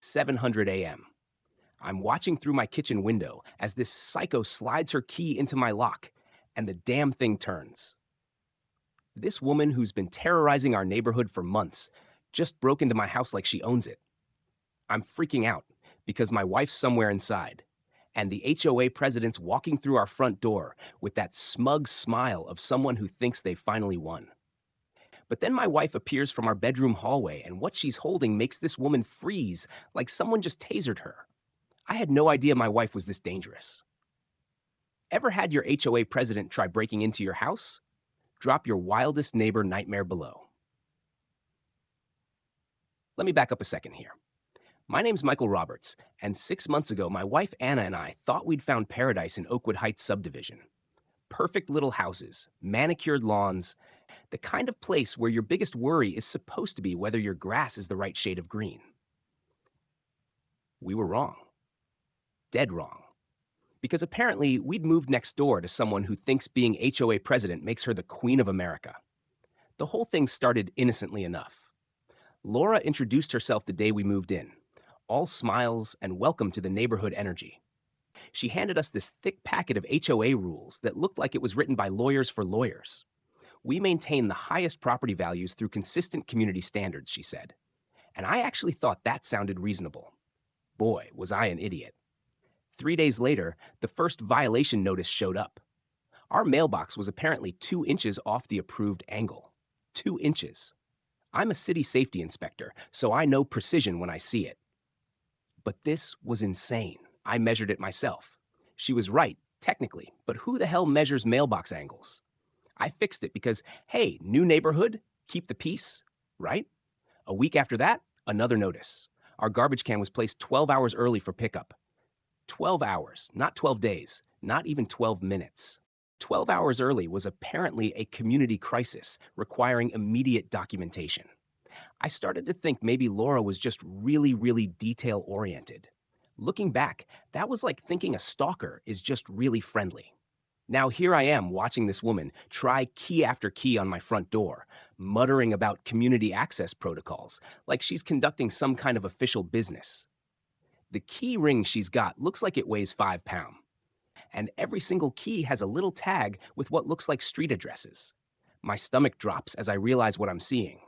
7:00 a.m. I'm watching through my kitchen window as this psycho slides her key into my lock, and the damn thing turns. This woman who's been terrorizing our neighborhood for months just broke into my house like she owns it. I'm freaking out because my wife's somewhere inside, and the HOA president's walking through our front door with that smug smile of someone who thinks they finally won. But then my wife appears from our bedroom hallway, and what she's holding makes this woman freeze like someone just tasered her. I had no idea my wife was this dangerous. Ever had your HOA president try breaking into your house? Drop your wildest neighbor nightmare below. Let me back up a second here. My name's Michael Roberts, and 6 months ago, my wife Anna and I thought we'd found paradise in Oakwood Heights subdivision. Perfect little houses, manicured lawns, the kind of place where your biggest worry is supposed to be whether your grass is the right shade of green. We were wrong. Dead wrong. Because apparently we'd moved next door to someone who thinks being HOA president makes her the Queen of America. The whole thing started innocently enough. Laura introduced herself the day we moved in, all smiles and welcome to the neighborhood energy. She handed us this thick packet of HOA rules that looked like it was written by lawyers for lawyers. We maintain the highest property values through consistent community standards, she said. And I actually thought that sounded reasonable. Boy, was I an idiot. 3 days later, the first violation notice showed up. Our mailbox was apparently 2 inches off the approved angle. 2 inches. I'm a city safety inspector, so I know precision when I see it. But this was insane. I measured it myself. She was right, technically, but who the hell measures mailbox angles? I fixed it because, hey, new neighborhood, keep the peace, right? A week after that, another notice. Our garbage can was placed 12 hours early for pickup. 12 hours, not 12 days, not even 12 minutes. 12 hours early was apparently a community crisis requiring immediate documentation. I started to think maybe Laura was just really detail-oriented. Looking back, that was like thinking a stalker is just really friendly. Now here I am watching this woman try key after key on my front door, muttering about community access protocols, like she's conducting some kind of official business. The key ring she's got looks like it weighs 5 pounds, and every single key has a little tag with what looks like street addresses. My stomach drops as I realize what I'm seeing.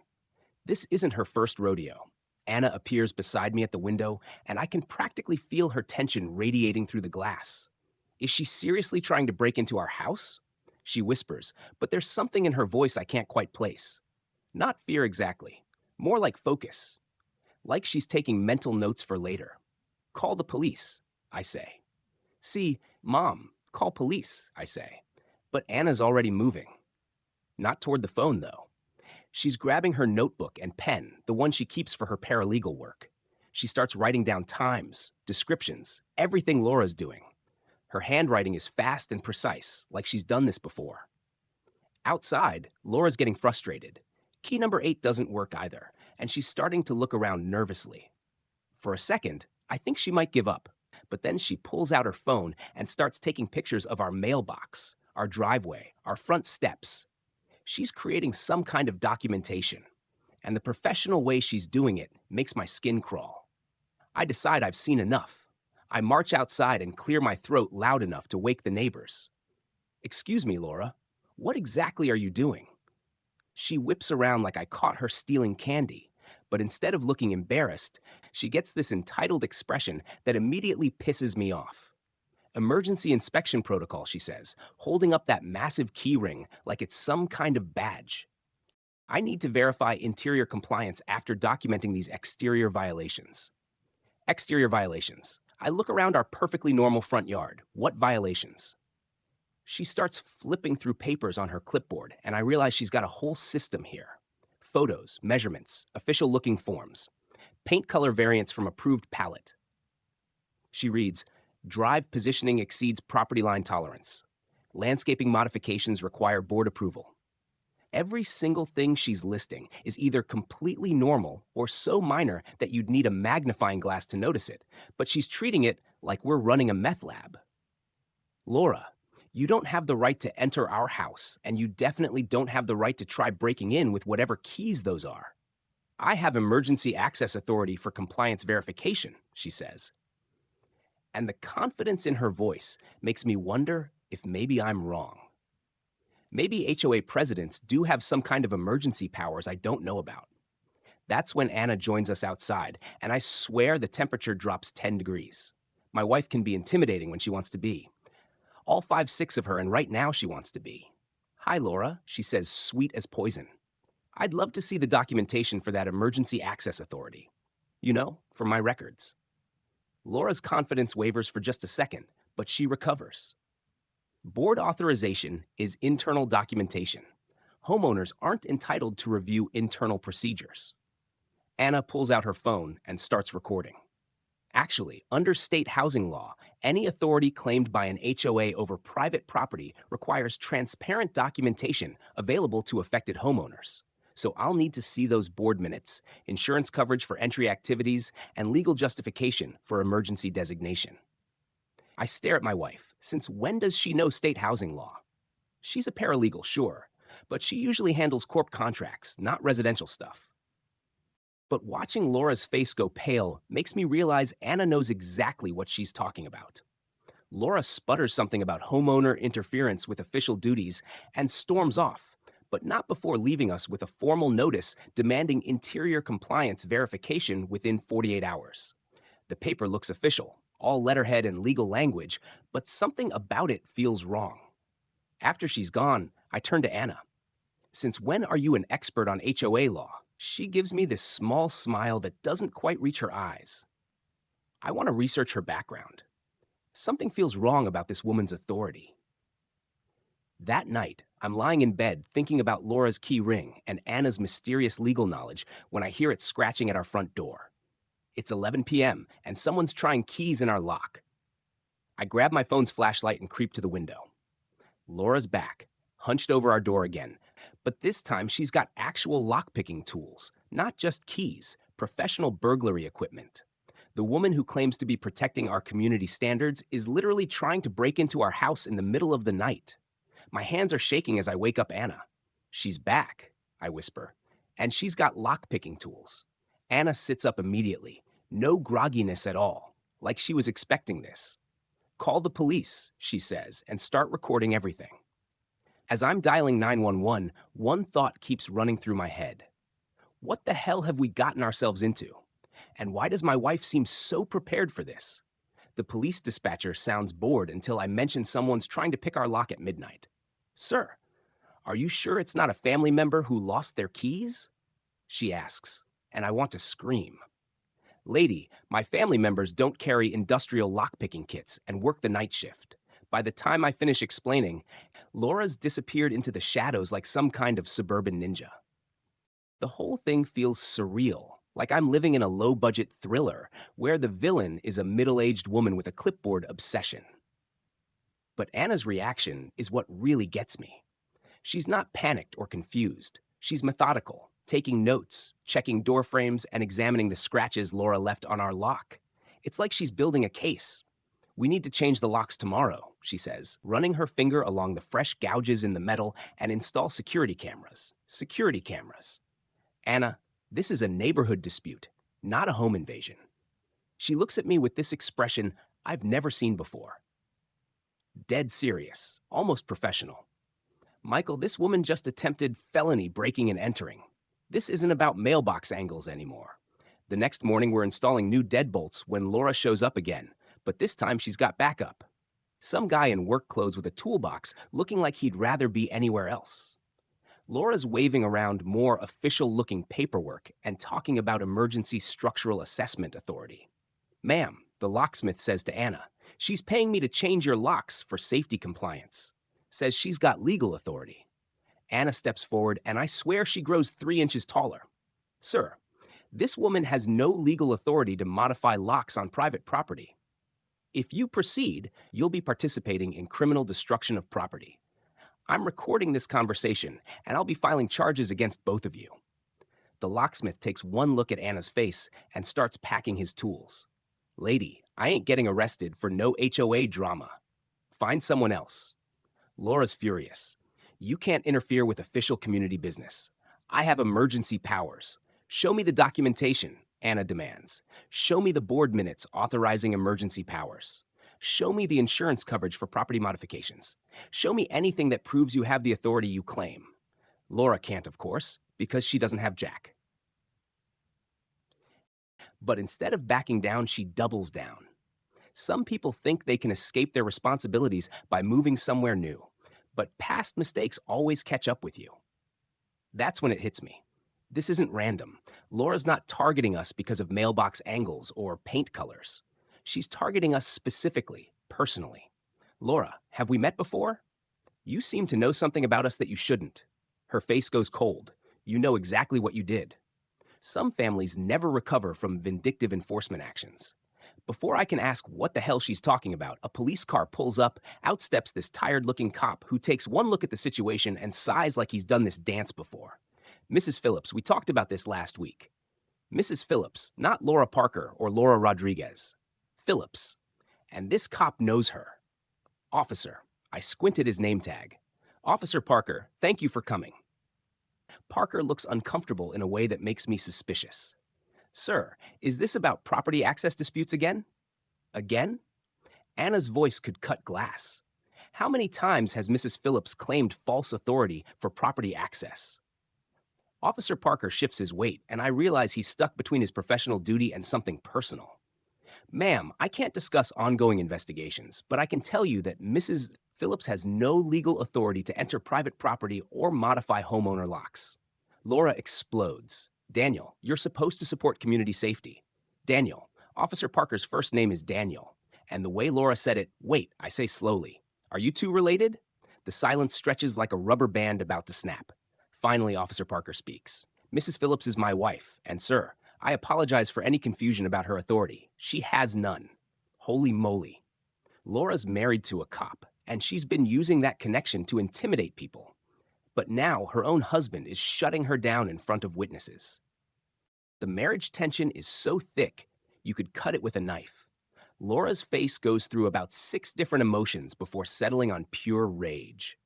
This isn't her first rodeo. Anna appears beside me at the window, and I can practically feel her tension radiating through the glass. Is she seriously trying to break into our house? She whispers, but there's something in her voice I can't quite place. Not fear exactly, more like focus. Like she's taking mental notes for later. Call the police, I say. See, Mom, call police, I say. But Anna's already moving. Not toward the phone, though. She's grabbing her notebook and pen, the one she keeps for her paralegal work. She starts writing down times, descriptions, everything Laura's doing. Her handwriting is fast and precise, like she's done this before. Outside, Laura's getting frustrated. Key number 8 doesn't work either, and she's starting to look around nervously. For a second, I think she might give up, but then she pulls out her phone and starts taking pictures of our mailbox, our driveway, our front steps. She's creating some kind of documentation, and the professional way she's doing it makes my skin crawl. I decide I've seen enough. I march outside and clear my throat loud enough to wake the neighbors. "Excuse me, Laura, what exactly are you doing?" She whips around like I caught her stealing candy, but instead of looking embarrassed, she gets this entitled expression that immediately pisses me off. "Emergency inspection protocol," she says, holding up that massive key ring like it's some kind of badge. I need to verify interior compliance after documenting these exterior violations. Exterior violations. I look around our perfectly normal front yard. What violations? She starts flipping through papers on her clipboard, and I realize she's got a whole system here. Photos, measurements, official-looking forms, paint color variants from approved palette. She reads, "Drive positioning exceeds property line tolerance. Landscaping modifications require board approval." Every single thing she's listing is either completely normal or so minor that you'd need a magnifying glass to notice it, but she's treating it like we're running a meth lab. "Laura, you don't have the right to enter our house, and you definitely don't have the right to try breaking in with whatever keys those are." I have emergency access authority for compliance verification, she says. And the confidence in her voice makes me wonder if maybe I'm wrong. Maybe HOA presidents do have some kind of emergency powers I don't know about. That's when Anna joins us outside, and I swear the temperature drops 10 degrees. My wife can be intimidating when she wants to be. All 5'6" of her, and right now she wants to be. Hi, Laura, she says, sweet as poison. I'd love to see the documentation for that emergency access authority. You know, for my records. Laura's confidence wavers for just a second, but she recovers. Board authorization is internal documentation. Homeowners aren't entitled to review internal procedures. Anna pulls out her phone and starts recording. Actually, under state housing law, any authority claimed by an HOA over private property requires transparent documentation available to affected homeowners. So I'll need to see those board minutes, insurance coverage for entry activities, and legal justification for emergency designation. I stare at my wife. Since when does she know state housing law? She's a paralegal, sure, but she usually handles corp contracts, not residential stuff. But watching Laura's face go pale makes me realize Anna knows exactly what she's talking about. Laura sputters something about homeowner interference with official duties and storms off, but not before leaving us with a formal notice demanding interior compliance verification within 48 hours. The paper looks official, all letterhead and legal language, but something about it feels wrong. After she's gone, I turn to Anna. Since when are you an expert on HOA law? She gives me this small smile that doesn't quite reach her eyes. I want to research her background. Something feels wrong about this woman's authority. That night, I'm lying in bed thinking about Laura's key ring and Anna's mysterious legal knowledge when I hear it scratching at our front door. It's 11 p.m. and someone's trying keys in our lock. I grab my phone's flashlight and creep to the window. Laura's back, hunched over our door again, but this time she's got actual lockpicking tools, not just keys, professional burglary equipment. The woman who claims to be protecting our community standards is literally trying to break into our house in the middle of the night. My hands are shaking as I wake up Anna. She's back, I whisper, and she's got lockpicking tools. Anna sits up immediately, no grogginess at all, like she was expecting this. Call the police, she says, and start recording everything. As I'm dialing 911, one thought keeps running through my head. What the hell have we gotten ourselves into? And why does my wife seem so prepared for this? The police dispatcher sounds bored until I mention someone's trying to pick our lock at midnight. Sir, are you sure it's not a family member who lost their keys? She asks, and I want to scream. Lady, my family members don't carry industrial lockpicking kits and work the night shift. By the time I finish explaining, Laura's disappeared into the shadows like some kind of suburban ninja. The whole thing feels surreal, like I'm living in a low-budget thriller where the villain is a middle-aged woman with a clipboard obsession. But Anna's reaction is what really gets me. She's not panicked or confused. She's methodical, taking notes, checking door frames, and examining the scratches Laura left on our lock. It's like she's building a case. We need to change the locks tomorrow, she says, running her finger along the fresh gouges in the metal and install security cameras. Security cameras. Anna, this is a neighborhood dispute, not a home invasion. She looks at me with this expression I've never seen before. Dead serious, almost professional. Michael, this woman just attempted felony breaking and entering. This isn't about mailbox angles anymore. The next morning, we're installing new deadbolts when Laura shows up again, but this time she's got backup. Some guy in work clothes with a toolbox looking like he'd rather be anywhere else. Laura's waving around more official-looking paperwork and talking about emergency structural assessment authority. Ma'am, the locksmith says to Anna, she's paying me to change your locks for safety compliance. Says she's got legal authority. Anna steps forward, and I swear she grows 3 inches taller. Sir, this woman has no legal authority to modify locks on private property. If you proceed, you'll be participating in criminal destruction of property. I'm recording this conversation, and I'll be filing charges against both of you. The locksmith takes one look at Anna's face and starts packing his tools. Lady, I ain't getting arrested for no HOA drama. Find someone else. Laura's furious. You can't interfere with official community business. I have emergency powers. Show me the documentation, Anna demands. Show me the board minutes authorizing emergency powers. Show me the insurance coverage for property modifications. Show me anything that proves you have the authority you claim. Laura can't, of course, because she doesn't have Jack. But instead of backing down, she doubles down. Some people think they can escape their responsibilities by moving somewhere new, but past mistakes always catch up with you. That's when it hits me. This isn't random. Laura's not targeting us because of mailbox angles or paint colors. She's targeting us specifically, personally. Laura, have we met before? You seem to know something about us that you shouldn't. Her face goes cold. You know exactly what you did. Some families never recover from vindictive enforcement actions. Before I can ask what the hell she's talking about, a police car pulls up, outsteps this tired-looking cop who takes one look at the situation and sighs like he's done this dance before. Mrs. Phillips, we talked about this last week. Mrs. Phillips, not Laura Parker or Laura Rodriguez. Phillips. And this cop knows her. Officer. I squint at his name tag. Officer Parker, thank you for coming. Parker looks uncomfortable in a way that makes me suspicious. Sir, is this about property access disputes again? Again? Anna's voice could cut glass. How many times has Mrs. Phillips claimed false authority for property access? Officer Parker shifts his weight, and I realize he's stuck between his professional duty and something personal. Ma'am, I can't discuss ongoing investigations, but I can tell you that Mrs. Phillips has no legal authority to enter private property or modify homeowner locks. Laura explodes. Daniel, you're supposed to support community safety. Daniel, Officer Parker's first name is Daniel. And the way Laura said it, wait, I say slowly. Are you two related? The silence stretches like a rubber band about to snap. Finally, Officer Parker speaks. Mrs. Phillips is my wife, and sir, I apologize for any confusion about her authority. She has none. Holy moly. Laura's married to a cop, and she's been using that connection to intimidate people. But now her own husband is shutting her down in front of witnesses. The marriage tension is so thick, you could cut it with a knife. Laura's face goes through about 6 different emotions before settling on pure rage.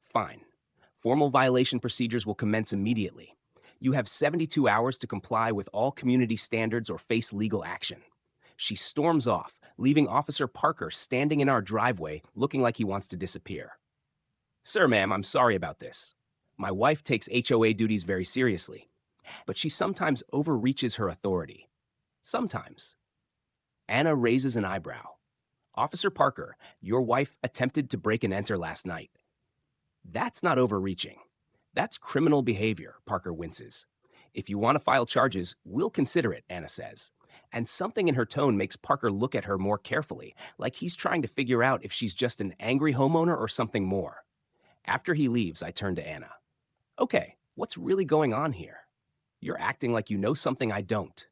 Fine. Formal violation procedures will commence immediately. You have 72 hours to comply with all community standards or face legal action. She storms off, leaving Officer Parker standing in our driveway looking like he wants to disappear. Sir, ma'am, I'm sorry about this. My wife takes HOA duties very seriously, but she sometimes overreaches her authority. Sometimes. Anna raises an eyebrow. Officer Parker, your wife attempted to break and enter last night. That's not overreaching. That's criminal behavior, Parker winces. If you want to file charges, we'll consider it, Anna says. And something in her tone makes Parker look at her more carefully, like he's trying to figure out if she's just an angry homeowner or something more. After he leaves, I turn to Anna. Okay, what's really going on here? You're acting like you know something I don't.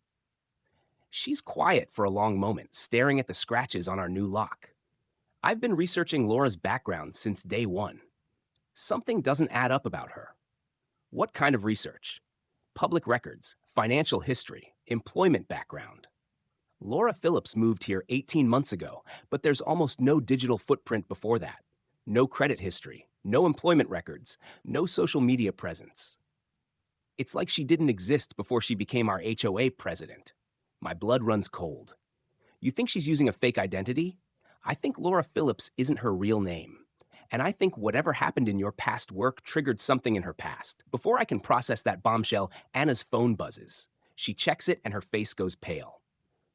She's quiet for a long moment, staring at the scratches on our new lock. I've been researching Laura's background since day one. Something doesn't add up about her. What kind of research? Public records, financial history, employment background. Laura Phillips moved here 18 months ago, but there's almost no digital footprint before that. No credit history, no employment records, no social media presence. It's like she didn't exist before she became our HOA president. My blood runs cold. You think she's using a fake identity? I think Laura Phillips isn't her real name. And I think whatever happened in your past work triggered something in her past. Before I can process that bombshell, Anna's phone buzzes. She checks it and her face goes pale.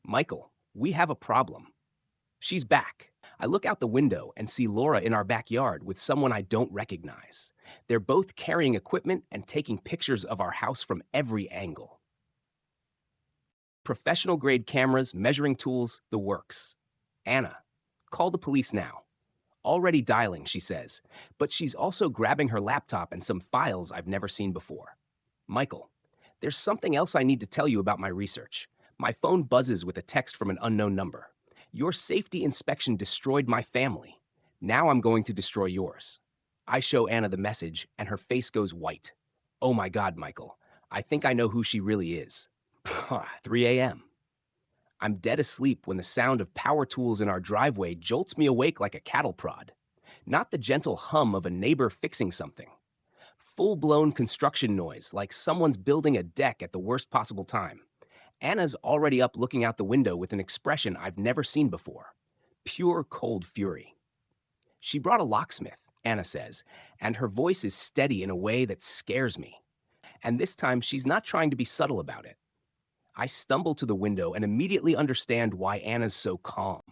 Michael, we have a problem. She's back. I look out the window and see Laura in our backyard with someone I don't recognize. They're both carrying equipment and taking pictures of our house from every angle. Professional-grade cameras, measuring tools, the works. Anna, call the police now. Already dialing, she says, but she's also grabbing her laptop and some files I've never seen before. Michael, there's something else I need to tell you about my research. My phone buzzes with a text from an unknown number. Your safety inspection destroyed my family. Now I'm going to destroy yours. I show Anna the message, and her face goes white. Oh my God, Michael. I think I know who she really is. 3 a.m. I'm dead asleep when the sound of power tools in our driveway jolts me awake like a cattle prod. Not the gentle hum of a neighbor fixing something. full-blown construction noise, like someone's building a deck at the worst possible time. Anna's already up looking out the window with an expression I've never seen before. Pure cold fury. She brought a locksmith, Anna says, and her voice is steady in a way that scares me. And this time, she's not trying to be subtle about it. I stumble to the window and immediately understand why Anna's so calm.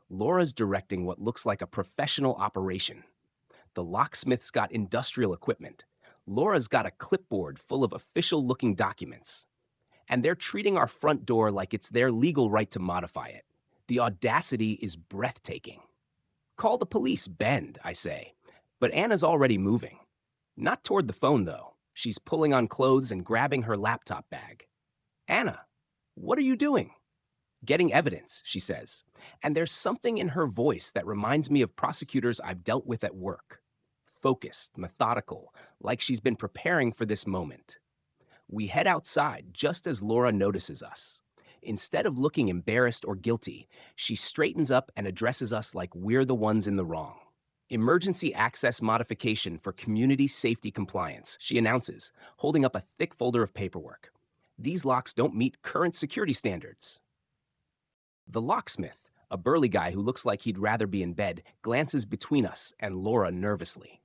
Laura's directing what looks like a professional operation. The locksmith's got industrial equipment. Laura's got a clipboard full of official-looking documents. And they're treating our front door like it's their legal right to modify it. The audacity is breathtaking. Call the police, bend, I say. But Anna's already moving. Not toward the phone, though. She's pulling on clothes and grabbing her laptop bag. Anna, what are you doing? Getting evidence, she says. And there's something in her voice that reminds me of prosecutors I've dealt with at work. Focused, methodical, like she's been preparing for this moment. We head outside just as Laura notices us. Instead of looking embarrassed or guilty, she straightens up and addresses us like we're the ones in the wrong. Emergency access modification for community safety compliance, she announces, holding up a thick folder of paperwork. These locks don't meet current security standards. The locksmith, a burly guy who looks like he'd rather be in bed, glances between us and Laura nervously.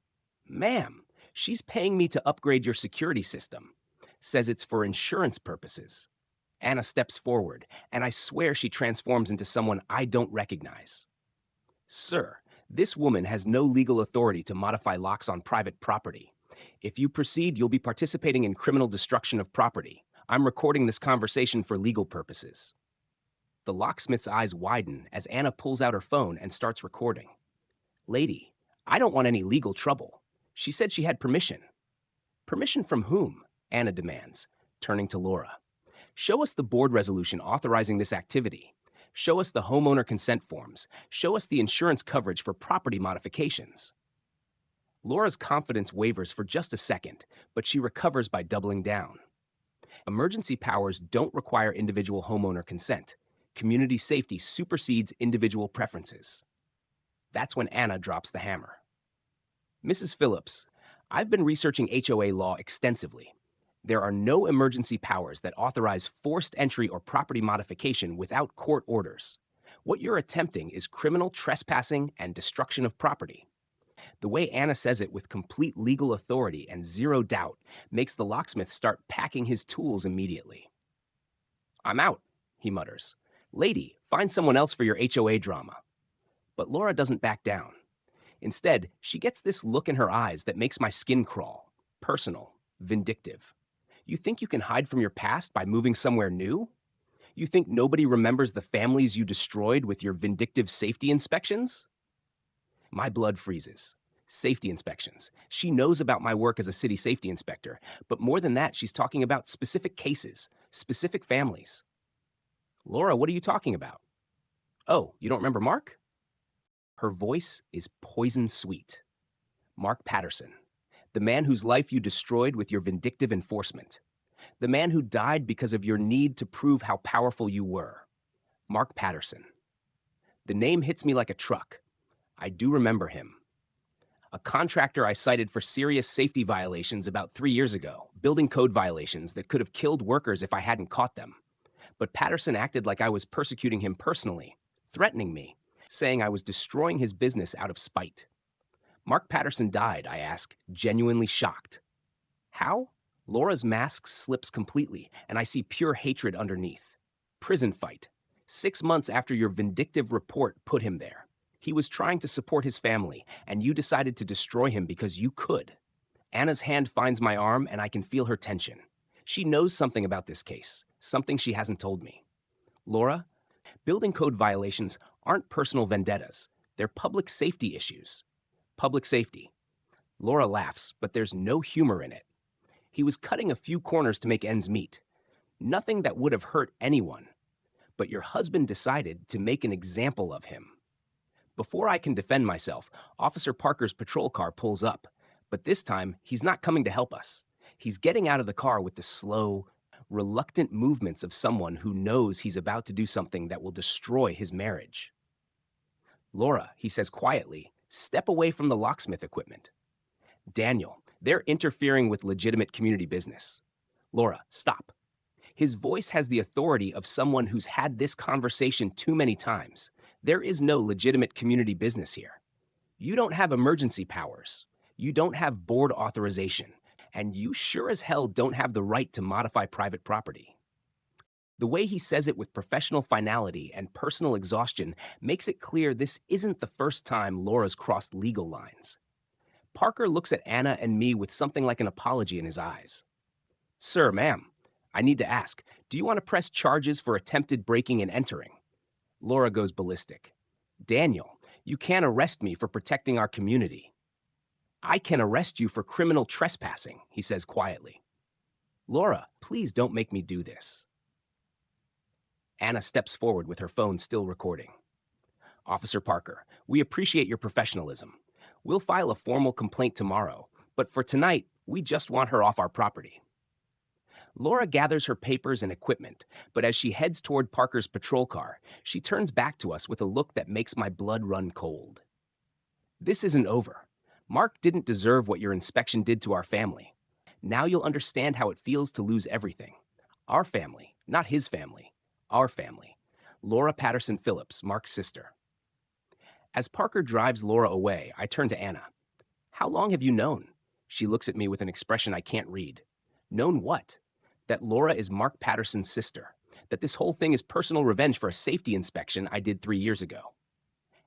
Ma'am, she's paying me to upgrade your security system. Says it's for insurance purposes. Anna steps forward, and I swear she transforms into someone I don't recognize. Sir, this woman has no legal authority to modify locks on private property. If you proceed, you'll be participating in criminal destruction of property. I'm recording this conversation for legal purposes. The locksmith's eyes widen as Anna pulls out her phone and starts recording. Lady, I don't want any legal trouble. She said she had permission. Permission from whom? Anna demands, turning to Laura. Show us the board resolution authorizing this activity. Show us the homeowner consent forms. Show us the insurance coverage for property modifications. Laura's confidence wavers for just a second, but she recovers by doubling down. Emergency powers don't require individual homeowner consent. Community safety supersedes individual preferences. That's when Anna drops the hammer. Mrs. Phillips, I've been researching HOA law extensively. There are no emergency powers that authorize forced entry or property modification without court orders. What you're attempting is criminal trespassing and destruction of property. The way Anna says it with complete legal authority and zero doubt makes the locksmith start packing his tools immediately. I'm out, he mutters. Lady, find someone else for your HOA drama. But Laura doesn't back down. Instead, she gets this look in her eyes that makes my skin crawl. Personal, vindictive. You think you can hide from your past by moving somewhere new? You think nobody remembers the families you destroyed with your vindictive safety inspections? My blood freezes. Safety inspections. She knows about my work as a city safety inspector, but more than that, she's talking about specific cases, specific families. Laura, what are you talking about? Oh, you don't remember Mark? Her voice is poison sweet. Mark Patterson, the man whose life you destroyed with your vindictive enforcement. The man who died because of your need to prove how powerful you were. Mark Patterson. The name hits me like a truck. I do remember him. A contractor I cited for serious safety violations about 3 years ago, building code violations that could have killed workers if I hadn't caught them. But Patterson acted like I was persecuting him personally, threatening me, saying I was destroying his business out of spite. Mark Patterson died, I ask, genuinely shocked. How? Laura's mask slips completely, and I see pure hatred underneath. Prison fight. 6 months after your vindictive report put him there. He was trying to support his family, and you decided to destroy him because you could. Anna's hand finds my arm, and I can feel her tension. She knows something about this case, something she hasn't told me. Laura, building code violations aren't personal vendettas. They're public safety issues. Public safety. Laura laughs, but there's no humor in it. He was cutting a few corners to make ends meet. Nothing that would have hurt anyone. But your husband decided to make an example of him. Before I can defend myself, Officer Parker's patrol car pulls up. But this time, he's not coming to help us. He's getting out of the car with the slow, reluctant movements of someone who knows he's about to do something that will destroy his marriage. Laura, he says quietly, step away from the locksmith equipment. Daniel, They're interfering with legitimate community business. Laura, stop. His voice has the authority of someone who's had this conversation too many times. There is no legitimate community business here. You don't have emergency powers. You don't have board authorization. And you sure as hell don't have the right to modify private property. The way he says it with professional finality and personal exhaustion makes it clear this isn't the first time Laura's crossed legal lines. Parker looks at Anna and me with something like an apology in his eyes. Sir, ma'am, I need to ask, do you want to press charges for attempted breaking and entering? Laura goes ballistic. Daniel, you can't arrest me for protecting our community. I can arrest you for criminal trespassing, he says quietly. Laura, please don't make me do this. Anna steps forward with her phone still recording. Officer Parker, we appreciate your professionalism. We'll file a formal complaint tomorrow, but for tonight, we just want her off our property. Laura gathers her papers and equipment, but as she heads toward Parker's patrol car, she turns back to us with a look that makes my blood run cold. This isn't over. Mark didn't deserve what your inspection did to our family. Now you'll understand how it feels to lose everything. Our family, not his family. Our family. Laura Patterson Phillips, Mark's sister. As Parker drives Laura away, I turn to Anna. How long have you known? She looks at me with an expression I can't read. Known what? That Laura is Mark Patterson's sister. That this whole thing is personal revenge for a safety inspection I did 3 years ago.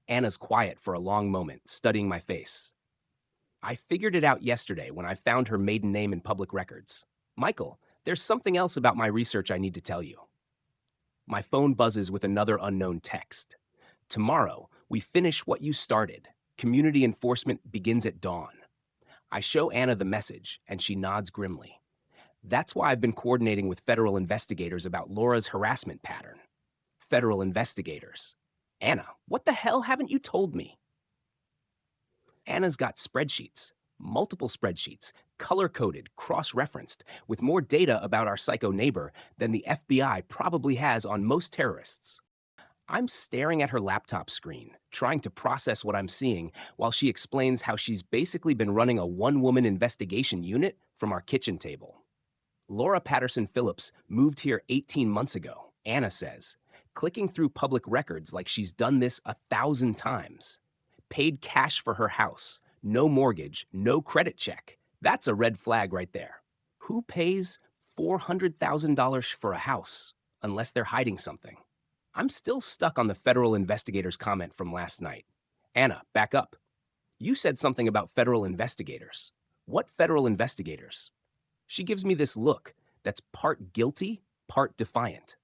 Anna's quiet for a long moment, studying my face. I figured it out yesterday when I found her maiden name in public records. Michael, there's something else about my research I need to tell you. My phone buzzes with another unknown text. Tomorrow, we finish what you started. Community enforcement begins at dawn. I show Anna the message, and she nods grimly. That's why I've been coordinating with federal investigators about Laura's harassment pattern. Federal investigators. Anna, what the hell haven't you told me? Anna's got spreadsheets, multiple spreadsheets, color-coded, cross-referenced, with more data about our psycho neighbor than the FBI probably has on most terrorists. I'm staring at her laptop screen, trying to process what I'm seeing, while she explains how she's basically been running a one-woman investigation unit from our kitchen table. Laura Patterson Phillips moved here 18 months ago, Anna says, clicking through public records like she's done this 1,000 times. Paid cash for her house, no mortgage, no credit check. That's a red flag right there. Who pays $400,000 for a house unless they're hiding something? I'm still stuck on the federal investigators' comment from last night. Anna, back up. You said something about federal investigators. What federal investigators? She gives me this look that's part guilty, part defiant.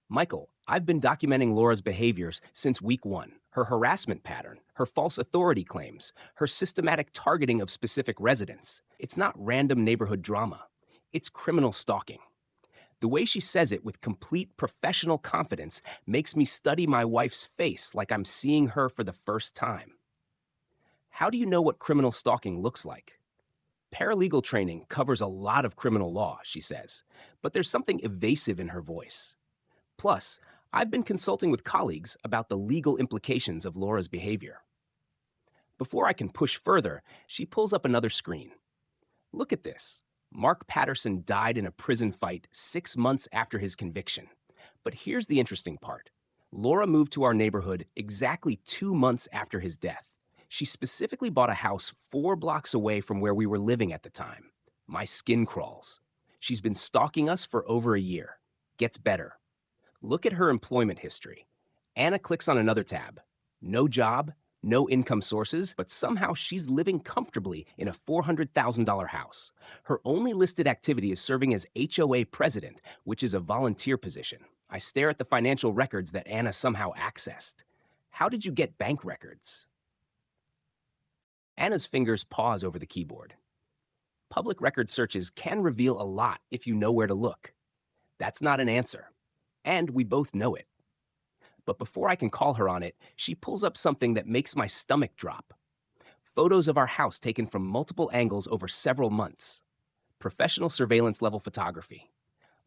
Michael, I've been documenting Laura's behaviors since week 1. Her harassment pattern, her false authority claims, her systematic targeting of specific residents. It's not random neighborhood drama. It's criminal stalking. The way she says it with complete professional confidence makes me study my wife's face like I'm seeing her for the first time. How do you know what criminal stalking looks like? Paralegal training covers a lot of criminal law, she says, but there's something evasive in her voice. Plus, I've been consulting with colleagues about the legal implications of Laura's behavior. Before I can push further, she pulls up another screen. Look at this. Mark Patterson died in a prison fight 6 months after his conviction. But here's the interesting part. Laura moved to our neighborhood exactly 2 months after his death. She specifically bought a house 4 blocks away from where we were living at the time. My skin crawls. She's been stalking us for over a year. Gets better. Look at her employment history. Anna clicks on another tab. No job, no income sources, but somehow she's living comfortably in a $400,000 house. Her only listed activity is serving as HOA president, which is a volunteer position. I stare at the financial records that Anna somehow accessed. How did you get bank records? Anna's fingers pause over the keyboard. Public record searches can reveal a lot if you know where to look. That's not an answer. And we both know it. But before I can call her on it, she pulls up something that makes my stomach drop. Photos of our house taken from multiple angles over several months. Professional surveillance level photography.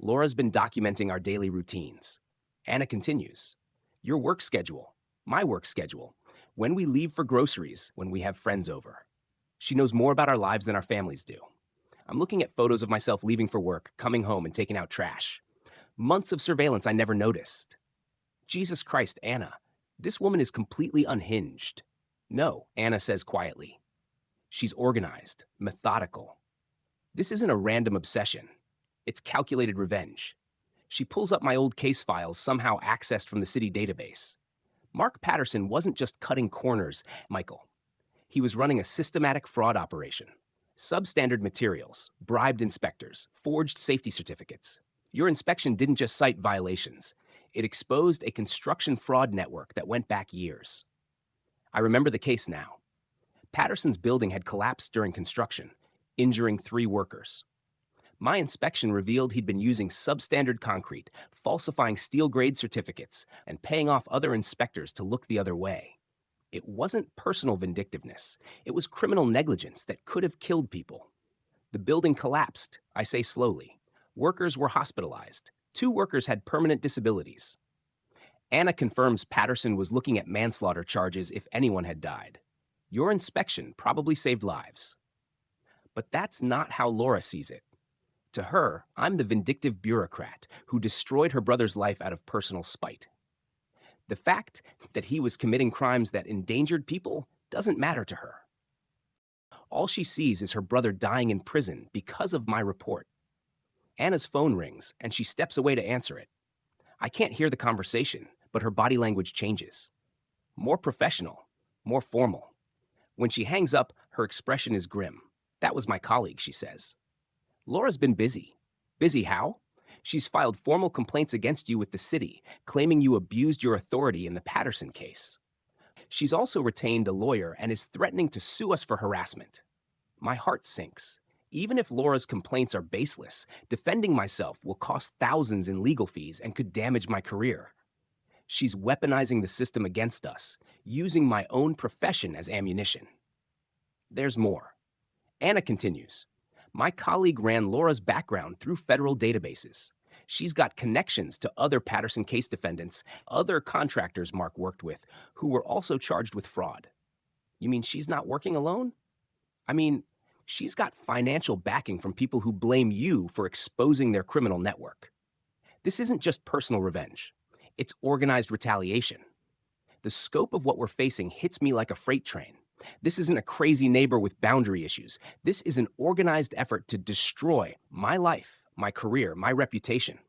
Laura's been documenting our daily routines. Anna continues. Your work schedule, my work schedule, when we leave for groceries, when we have friends over. She knows more about our lives than our families do. I'm looking at photos of myself leaving for work, coming home, and taking out trash. Months of surveillance I never noticed. Jesus Christ, Anna, this woman is completely unhinged. No, Anna says quietly. She's organized, methodical. This isn't a random obsession. It's calculated revenge. She pulls up my old case files somehow accessed from the city database. Mark Patterson wasn't just cutting corners, Michael. He was running a systematic fraud operation. Substandard materials, bribed inspectors, forged safety certificates. Your inspection didn't just cite violations. It exposed a construction fraud network that went back years. I remember the case now. Patterson's building had collapsed during construction, injuring 3 workers. My inspection revealed he'd been using substandard concrete, falsifying steel-grade certificates, and paying off other inspectors to look the other way. It wasn't personal vindictiveness. It was criminal negligence that could have killed people. The building collapsed, I say slowly. Workers were hospitalized. 2 workers had permanent disabilities. Anna confirms Patterson was looking at manslaughter charges if anyone had died. Your inspection probably saved lives. But that's not how Laura sees it. To her, I'm the vindictive bureaucrat who destroyed her brother's life out of personal spite. The fact that he was committing crimes that endangered people doesn't matter to her. All she sees is her brother dying in prison because of my report. Anna's phone rings, and she steps away to answer it. I can't hear the conversation, but her body language changes. More professional, more formal. When she hangs up, her expression is grim. That was my colleague, she says. Laura's been busy. Busy how? She's filed formal complaints against you with the city, claiming you abused your authority in the Patterson case. She's also retained a lawyer and is threatening to sue us for harassment. My heart sinks. Even if Laura's complaints are baseless, defending myself will cost thousands in legal fees and could damage my career. She's weaponizing the system against us, using my own profession as ammunition. There's more. Anna continues. My colleague ran Laura's background through federal databases. She's got connections to other Patterson case defendants, other contractors Mark worked with, who were also charged with fraud. You mean she's not working alone? I mean, she's got financial backing from people who blame you for exposing their criminal network. This isn't just personal revenge. It's organized retaliation. The scope of what we're facing hits me like a freight train. This isn't a crazy neighbor with boundary issues. This is an organized effort to destroy my life, my career, my reputation.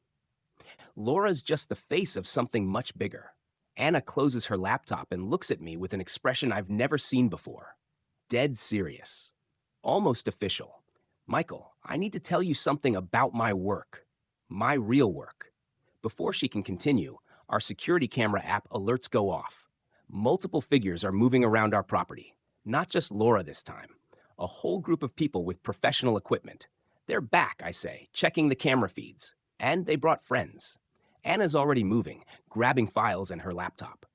Laura's just the face of something much bigger. Anna closes her laptop and looks at me with an expression I've never seen before. Dead serious. Almost official. Michael, I need to tell you something about my work. My real work. Before she can continue, our security camera app alerts go off. Multiple figures are moving around our property. Not just Laura this time. A whole group of people with professional equipment. They're back, I say, checking the camera feeds. And they brought friends. Anna's already moving, grabbing files and her laptop.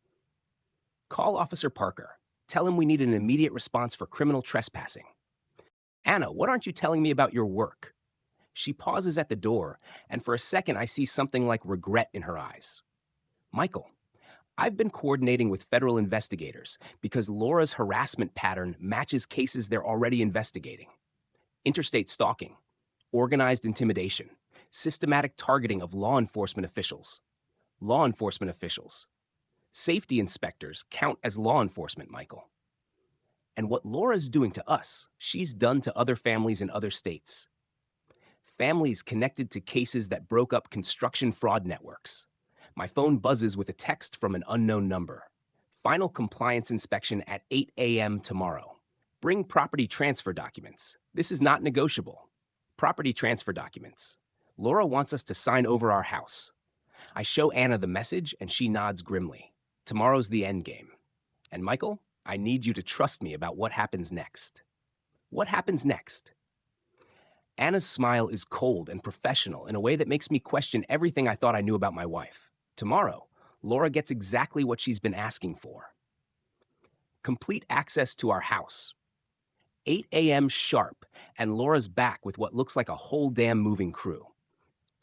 Call Officer Parker. Tell him we need an immediate response for criminal trespassing. Anna, what aren't you telling me about your work? She pauses at the door, and for a second I see something like regret in her eyes. Michael, I've been coordinating with federal investigators because Laura's harassment pattern matches cases they're already investigating. Interstate stalking, organized intimidation, systematic targeting of law enforcement officials. Law enforcement officials. Safety inspectors count as law enforcement, Michael. And what Laura's doing to us, she's done to other families in other states. Families connected to cases that broke up construction fraud networks. My phone buzzes with a text from an unknown number. Final compliance inspection at 8 a.m. tomorrow. Bring property transfer documents. This is not negotiable. Property transfer documents. Laura wants us to sign over our house. I show Anna the message and she nods grimly. Tomorrow's the end game. And Michael, I need you to trust me about what happens next. What happens next? Anna's smile is cold and professional in a way that makes me question everything I thought I knew about my wife. Tomorrow, Laura gets exactly what she's been asking for. Complete access to our house. 8 a.m. sharp, and Laura's back with what looks like a whole damn moving crew.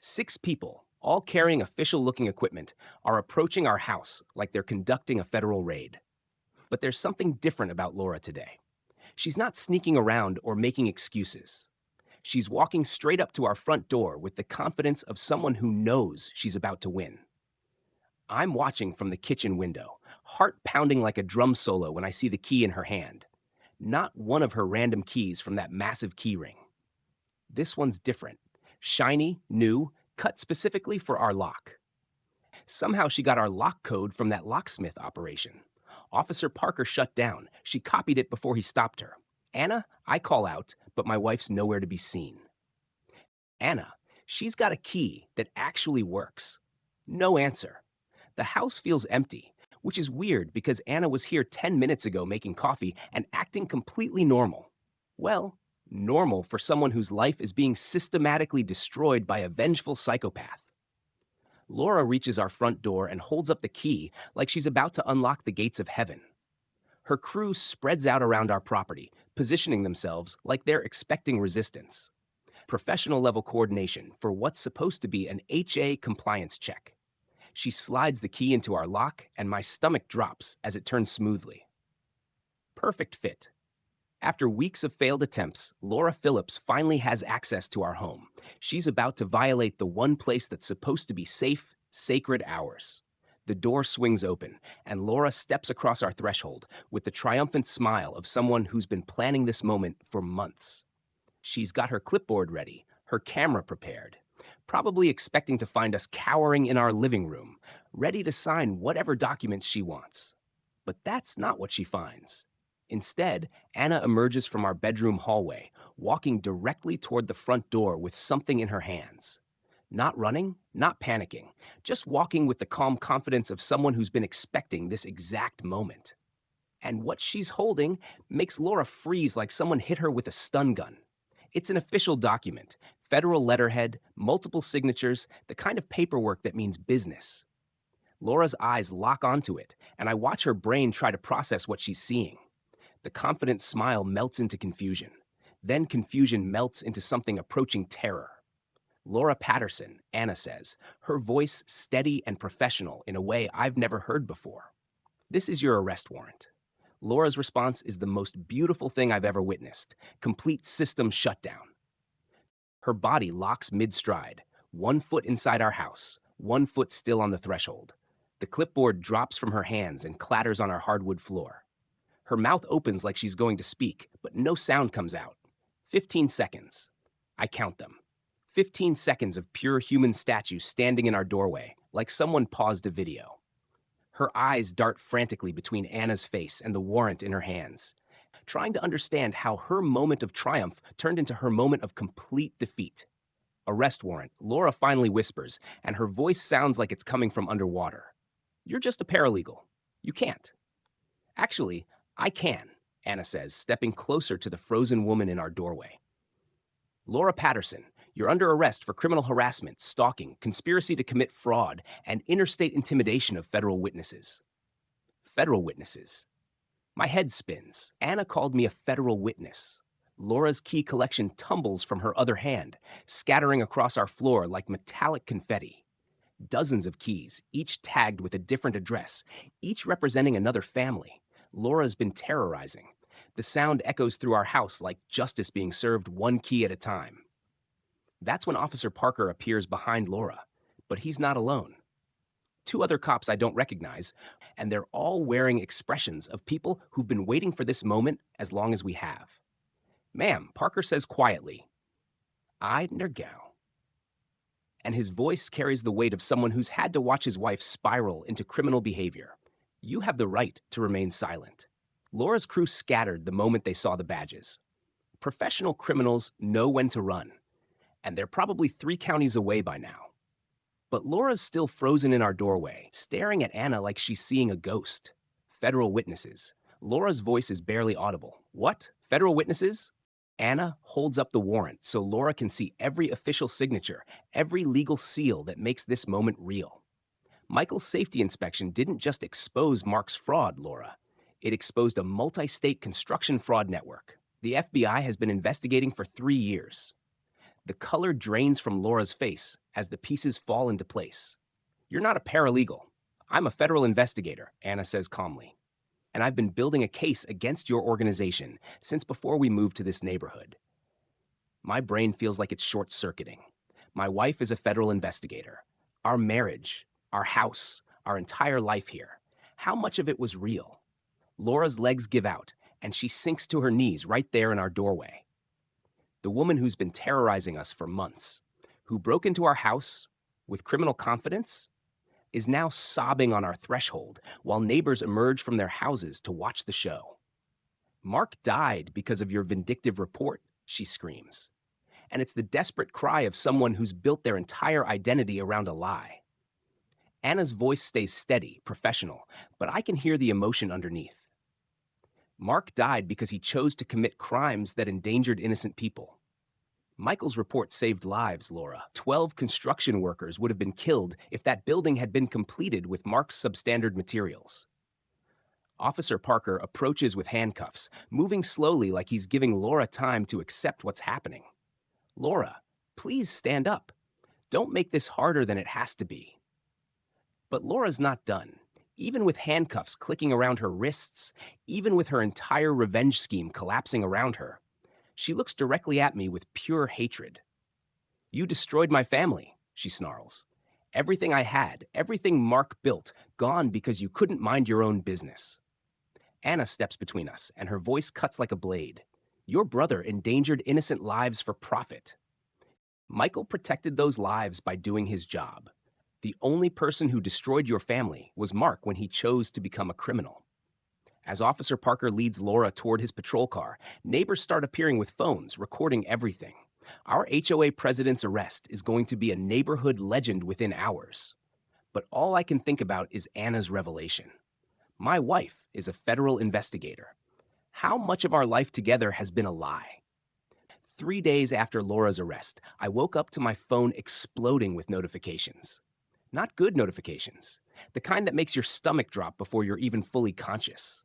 6 people, all carrying official-looking equipment, are approaching our house like they're conducting a federal raid. But there's something different about Laura today. She's not sneaking around or making excuses. She's walking straight up to our front door with the confidence of someone who knows she's about to win. I'm watching from the kitchen window, heart pounding like a drum solo when I see the key in her hand. Not one of her random keys from that massive key ring. This one's different. Shiny, new, cut specifically for our lock. Somehow she got our lock code from that locksmith operation. Officer Parker shut down. She copied it before he stopped her. Anna, I call out, but my wife's nowhere to be seen. Anna, she's got a key that actually works. No answer. The house feels empty, which is weird because Anna was here 10 minutes ago making coffee and acting completely normal. Well, normal for someone whose life is being systematically destroyed by a vengeful psychopath. Laura reaches our front door and holds up the key like she's about to unlock the gates of heaven. Her crew spreads out around our property, positioning themselves like they're expecting resistance. Professional level coordination for what's supposed to be an HA compliance check. She slides the key into our lock, and my stomach drops as it turns smoothly. Perfect fit. After weeks of failed attempts, Laura Phillips finally has access to our home. She's about to violate the one place that's supposed to be safe, sacred ours. The door swings open, and Laura steps across our threshold with the triumphant smile of someone who's been planning this moment for months. She's got her clipboard ready, her camera prepared, probably expecting to find us cowering in our living room, ready to sign whatever documents she wants. But that's not what she finds. Instead, Anna emerges from our bedroom hallway, walking directly toward the front door with something in her hands. Not running, not panicking, just walking with the calm confidence of someone who's been expecting this exact moment. And what she's holding makes Laura freeze like someone hit her with a stun gun. It's an official document, federal letterhead, multiple signatures, the kind of paperwork that means business. Laura's eyes lock onto it, and I watch her brain try to process what she's seeing. The confident smile melts into confusion. Then confusion melts into something approaching terror. Laura Patterson, Anna says, her voice steady and professional in a way I've never heard before. This is your arrest warrant. Laura's response is the most beautiful thing I've ever witnessed. Complete system shutdown. Her body locks mid-stride, 1 foot inside our house, 1 foot still on the threshold. The clipboard drops from her hands and clatters on our hardwood floor. Her mouth opens like she's going to speak, but no sound comes out. 15 seconds. I count them. 15 seconds of pure human statue standing in our doorway, like someone paused a video. Her eyes dart frantically between Anna's face and the warrant in her hands, trying to understand how her moment of triumph turned into her moment of complete defeat. Arrest warrant, Laura finally whispers, and her voice sounds like it's coming from underwater. You're just a paralegal. You can't. Actually, I can, Anna says, stepping closer to the frozen woman in our doorway. Laura Patterson, you're under arrest for criminal harassment, stalking, conspiracy to commit fraud, and interstate intimidation of federal witnesses. Federal witnesses. My head spins. Anna called me a federal witness. Laura's key collection tumbles from her other hand, scattering across our floor like metallic confetti. Dozens of keys, each tagged with a different address, each representing another family. Laura's been terrorizing. The sound echoes through our house like justice being served one key at a time. That's when Officer Parker appears behind Laura, but he's not alone. 2 other cops I don't recognize, and they're all wearing expressions of people who've been waiting for this moment as long as we have. Ma'am, Parker says quietly, I nergao. And his voice carries the weight of someone who's had to watch his wife spiral into criminal behavior. You have the right to remain silent. Laura's crew scattered the moment they saw the badges. Professional criminals know when to run, and they're probably 3 counties away by now. But Laura's still frozen in our doorway, staring at Anna like she's seeing a ghost. Federal witnesses. Laura's voice is barely audible. What? Federal witnesses? Anna holds up the warrant so Laura can see every official signature, every legal seal that makes this moment real. Michael's safety inspection didn't just expose Mark's fraud, Laura. It exposed a multi-state construction fraud network. The FBI has been investigating for 3 years. The color drains from Laura's face as the pieces fall into place. You're not a paralegal. I'm a federal investigator, Anna says calmly. and I've been building a case against your organization since before we moved to this neighborhood. My brain feels like it's short-circuiting. My wife is a federal investigator. Our marriage, our house, our entire life here. How much of it was real? Laura's legs give out, and she sinks to her knees right there in our doorway. The woman who's been terrorizing us for months, who broke into our house with criminal confidence, is now sobbing on our threshold while neighbors emerge from their houses to watch the show. Mark died because of your vindictive report, she screams. And it's the desperate cry of someone who's built their entire identity around a lie. Anna's voice stays steady, professional, but I can hear the emotion underneath. Mark died because he chose to commit crimes that endangered innocent people. Michael's report saved lives, Laura. 12 construction workers would have been killed if that building had been completed with Mark's substandard materials. Officer Parker approaches with handcuffs, moving slowly like he's giving Laura time to accept what's happening. Laura, please stand up. Don't make this harder than it has to be. But Laura's not done. Even with handcuffs clicking around her wrists, even with her entire revenge scheme collapsing around her, she looks directly at me with pure hatred. You destroyed my family, she snarls. Everything I had, everything Mark built, gone because you couldn't mind your own business. Anna steps between us, and her voice cuts like a blade. Your brother endangered innocent lives for profit. Michael protected those lives by doing his job. The only person who destroyed your family was Mark when he chose to become a criminal. As Officer Parker leads Laura toward his patrol car, neighbors start appearing with phones, recording everything. Our HOA president's arrest is going to be a neighborhood legend within hours. But all I can think about is Anna's revelation. My wife is a federal investigator. How much of our life together has been a lie? 3 days after Laura's arrest, I woke up to my phone exploding with notifications. Not good notifications, the kind that makes your stomach drop before you're even fully conscious.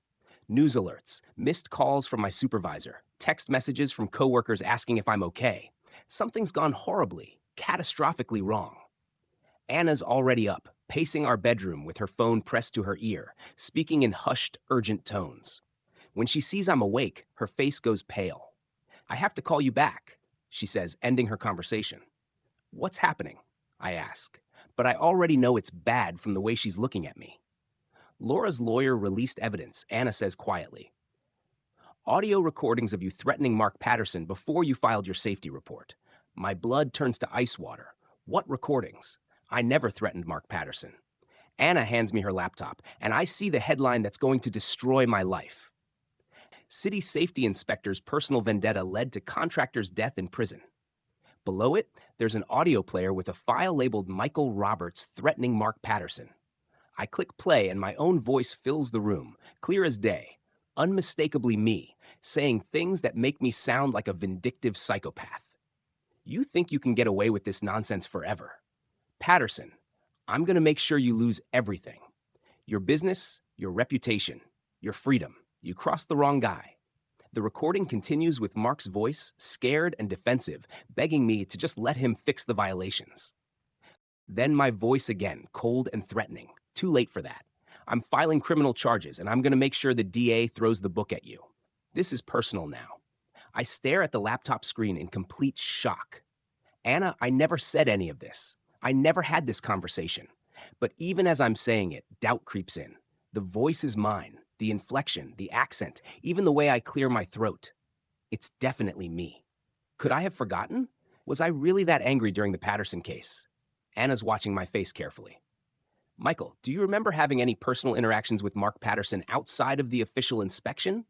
News alerts, missed calls from my supervisor, text messages from coworkers asking if I'm okay. Something's gone horribly, catastrophically wrong. Anna's already up, pacing our bedroom with her phone pressed to her ear, speaking in hushed, urgent tones. When she sees I'm awake, her face goes pale. I have to call you back, she says, ending her conversation. What's happening? I ask, but I already know it's bad from the way she's looking at me. Laura's lawyer released evidence, Anna says quietly. Audio recordings of you threatening Mark Patterson before you filed your safety report. My blood turns to ice water. What recordings? I never threatened Mark Patterson. Anna hands me her laptop, and I see the headline that's going to destroy my life. City safety inspector's personal vendetta led to contractor's death in prison. Below it, there's an audio player with a file labeled Michael Roberts threatening Mark Patterson. I click play and my own voice fills the room, clear as day, unmistakably me, saying things that make me sound like a vindictive psychopath. You think you can get away with this nonsense forever. Patterson, I'm going to make sure you lose everything. Your business, your reputation, your freedom. You crossed the wrong guy. The recording continues with Mark's voice, scared and defensive, begging me to just let him fix the violations. Then my voice again, cold and threatening. Too late for that. I'm filing criminal charges, and I'm going to make sure the DA throws the book at you. This is personal now. I stare at the laptop screen in complete shock. Anna, I never said any of this. I never had this conversation. But even as I'm saying it, doubt creeps in. The voice is mine, the inflection, the accent, even the way I clear my throat. It's definitely me. Could I have forgotten? Was I really that angry during the Patterson case? Anna's watching my face carefully. Michael, do you remember having any personal interactions with Mark Patterson outside of the official inspection?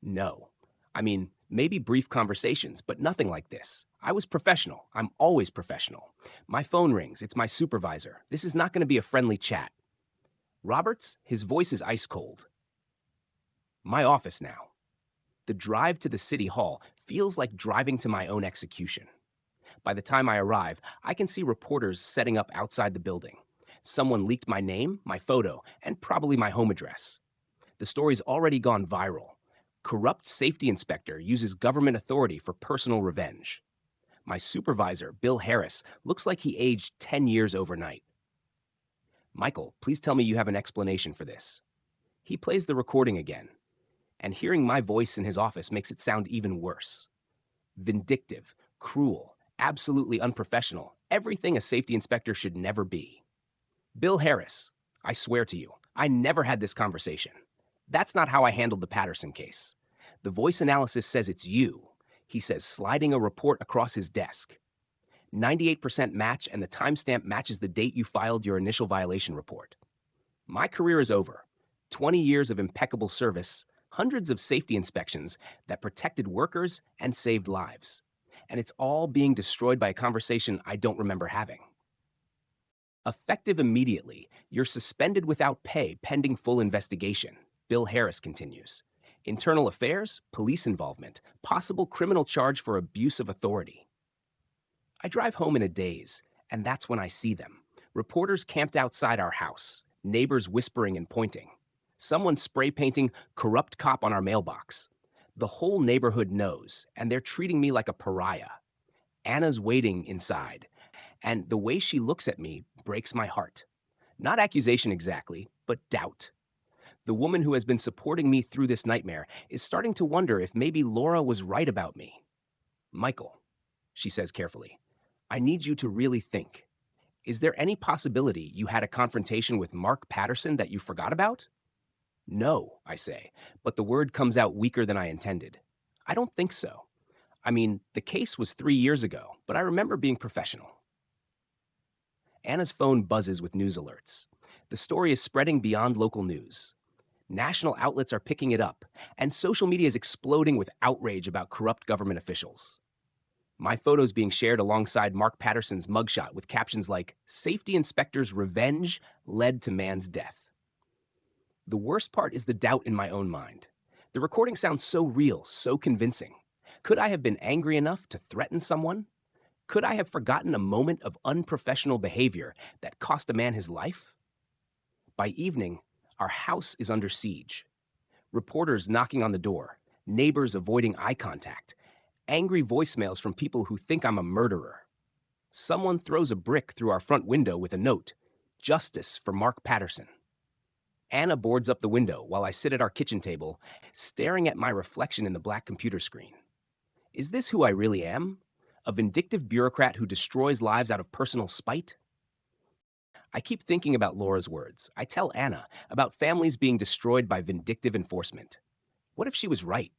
No. I mean, maybe brief conversations, but nothing like this. I was professional. I'm always professional. My phone rings. It's my supervisor. This is not going to be a friendly chat. Roberts, his voice is ice cold. My office now. The drive to the city hall feels like driving to my own execution. By the time I arrive, I can see reporters setting up outside the building. Someone leaked my name, my photo, and probably my home address. The story's already gone viral. Corrupt safety inspector uses government authority for personal revenge. My supervisor, Bill Harris, looks like he aged 10 years overnight. Michael, please tell me you have an explanation for this. He plays the recording again, and hearing my voice in his office makes it sound even worse. Vindictive, cruel, absolutely unprofessional, everything a safety inspector should never be. Bill Harris, I swear to you, I never had this conversation. That's not how I handled the Patterson case. The voice analysis says it's you, he says, sliding a report across his desk. 98% match, and the timestamp matches the date you filed your initial violation report. My career is over. 20 years of impeccable service, hundreds of safety inspections that protected workers and saved lives. And it's all being destroyed by a conversation I don't remember having. Effective immediately, you're suspended without pay pending full investigation, Bill Harris continues. Internal affairs, police involvement, possible criminal charge for abuse of authority. I drive home in a daze, and that's when I see them. Reporters camped outside our house, neighbors whispering and pointing. Someone spray painting "corrupt cop" on our mailbox. The whole neighborhood knows, and they're treating me like a pariah. Anna's waiting inside, and the way she looks at me breaks my heart. Not accusation exactly, but doubt. The woman who has been supporting me through this nightmare is starting to wonder if maybe Laura was right about me. Michael, she says carefully, I need you to really think. Is there any possibility you had a confrontation with Mark Patterson that you forgot about? No, I say, but the word comes out weaker than I intended. I don't think so. I mean, the case was 3 years ago, but I remember being professional. Anna's phone buzzes with news alerts. The story is spreading beyond local news. National outlets are picking it up, and social media is exploding with outrage about corrupt government officials. My photo's being shared alongside Mark Patterson's mugshot with captions like, "Safety inspector's revenge led to man's death." The worst part is the doubt in my own mind. The recording sounds so real, so convincing. Could I have been angry enough to threaten someone? Could I have forgotten a moment of unprofessional behavior that cost a man his life? By evening, our house is under siege. Reporters knocking on the door, neighbors avoiding eye contact, angry voicemails from people who think I'm a murderer. Someone throws a brick through our front window with a note, "Justice for Mark Patterson." Anna boards up the window while I sit at our kitchen table, staring at my reflection in the black computer screen. Is this who I really am? A vindictive bureaucrat who destroys lives out of personal spite? I keep thinking about Laura's words. I tell Anna about families being destroyed by vindictive enforcement. What if she was right?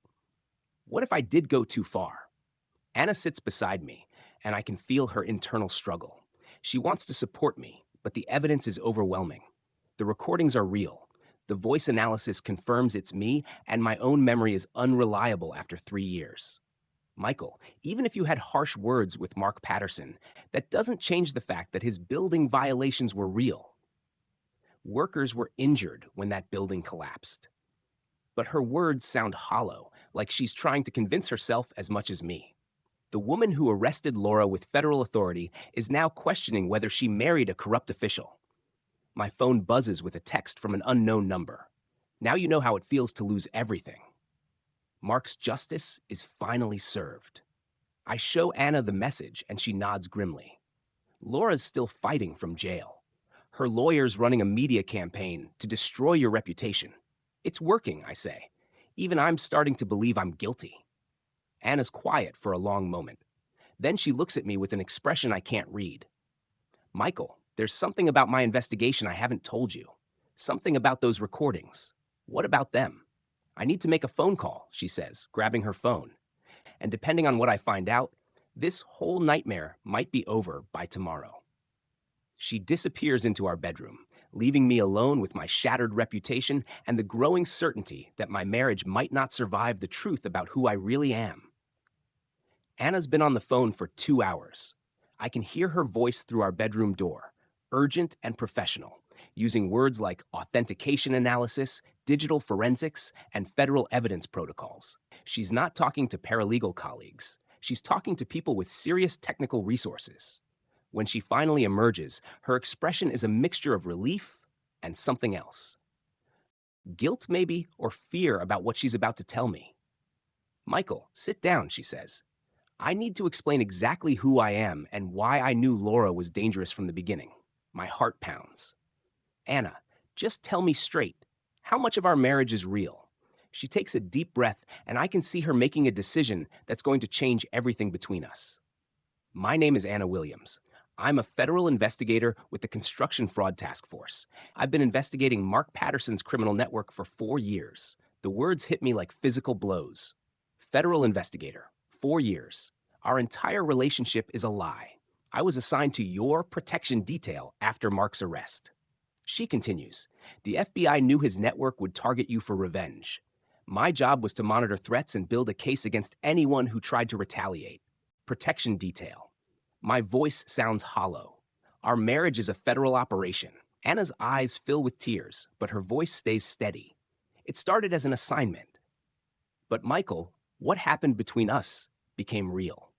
What if I did go too far? Anna sits beside me, and I can feel her internal struggle. She wants to support me, but the evidence is overwhelming. The recordings are real. The voice analysis confirms it's me, and my own memory is unreliable after 3 years. Michael, even if you had harsh words with Mark Patterson, that doesn't change the fact that his building violations were real. Workers were injured when that building collapsed. But her words sound hollow, like she's trying to convince herself as much as me. The woman who arrested Laura with federal authority is now questioning whether she married a corrupt official. My phone buzzes with a text from an unknown number. Now you know how it feels to lose everything. Mark's justice is finally served. I show Anna the message, and she nods grimly. Laura's still fighting from jail. Her lawyer's running a media campaign to destroy your reputation. It's working, I say. Even I'm starting to believe I'm guilty. Anna's quiet for a long moment. Then she looks at me with an expression I can't read. Michael, there's something about my investigation I haven't told you. Something about those recordings. What about them? I need to make a phone call, she says, grabbing her phone. And depending on what I find out, this whole nightmare might be over by tomorrow. She disappears into our bedroom, leaving me alone with my shattered reputation and the growing certainty that my marriage might not survive the truth about who I really am. Anna's been on the phone for 2 hours. I can hear her voice through our bedroom door, urgent and professional, using words like authentication analysis, digital forensics, and federal evidence protocols. She's not talking to paralegal colleagues. She's talking to people with serious technical resources. When she finally emerges, her expression is a mixture of relief and something else. Guilt, maybe, or fear about what she's about to tell me. Michael, sit down, she says. I need to explain exactly who I am and why I knew Laura was dangerous from the beginning. My heart pounds. Anna, just tell me straight. How much of our marriage is real? She takes a deep breath, and I can see her making a decision that's going to change everything between us. My name is Anna Williams. I'm a federal investigator with the Construction Fraud Task Force. I've been investigating Mark Patterson's criminal network for 4 years. The words hit me like physical blows. Federal investigator, 4 years. Our entire relationship is a lie. I was assigned to your protection detail after Mark's arrest. She continues, the FBI knew his network would target you for revenge. My job was to monitor threats and build a case against anyone who tried to retaliate. Protection detail. My voice sounds hollow. Our marriage is a federal operation. Anna's eyes fill with tears, but her voice stays steady. It started as an assignment. But Michael, what happened between us became real.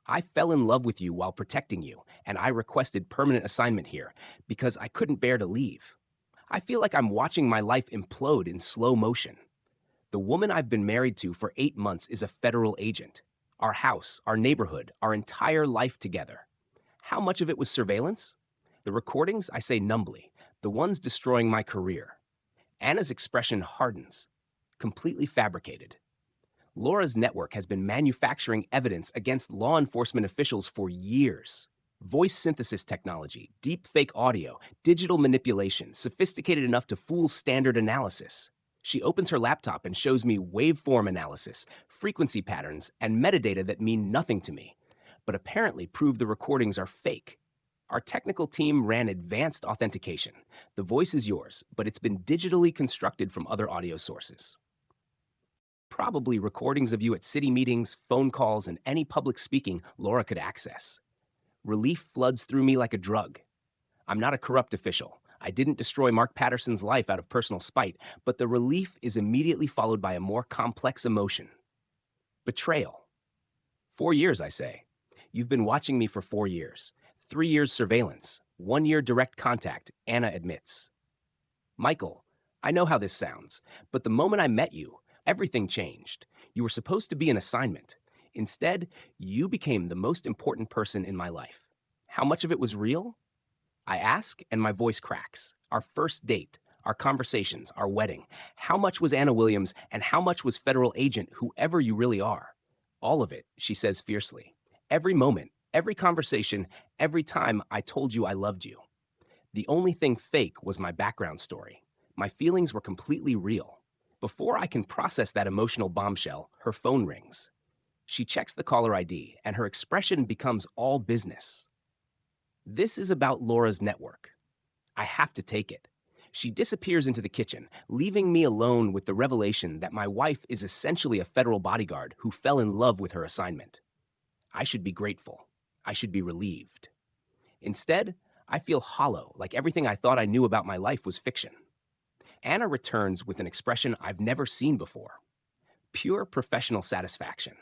I fell in love with you while protecting you, and I requested permanent assignment here because I couldn't bear to leave. I feel like I'm watching my life implode in slow motion. The woman I've been married to for 8 months is a federal agent. Our house, our neighborhood, our entire life together. How much of it was surveillance? The recordings, I say numbly, the ones destroying my career. Anna's expression hardens, completely fabricated. Laura's network has been manufacturing evidence against law enforcement officials for years. Voice synthesis technology, deep-fake audio, digital manipulation, sophisticated enough to fool standard analysis. She opens her laptop and shows me waveform analysis, frequency patterns, and metadata that mean nothing to me, but apparently prove the recordings are fake. Our technical team ran advanced authentication. The voice is yours, but it's been digitally constructed from other audio sources. Probably recordings of you at city meetings, phone calls, and any public speaking Laura could access. Relief floods through me like a drug. I'm not a corrupt official. I didn't destroy Mark Patterson's life out of personal spite, but the relief is immediately followed by a more complex emotion. Betrayal. 4 years, I say. You've been watching me for 4 years. 3 years surveillance. 1 year direct contact, Anna admits. Michael, I know how this sounds, but the moment I met you, everything changed. You were supposed to be an assignment. Instead, you became the most important person in my life. How much of it was real? I ask, and my voice cracks. Our first date, our conversations, our wedding. How much was Anna Williams, and how much was federal agent, whoever you really are? All of it, she says fiercely. Every moment, every conversation, every time I told you I loved you. The only thing fake was my background story. My feelings were completely real. Before I can process that emotional bombshell, her phone rings. She checks the caller ID, and her expression becomes all business. This is about Laura's network. I have to take it. She disappears into the kitchen, leaving me alone with the revelation that my wife is essentially a federal bodyguard who fell in love with her assignment. I should be grateful. I should be relieved. Instead, I feel hollow, like everything I thought I knew about my life was fiction. Anna returns with an expression I've never seen before. Pure professional satisfaction.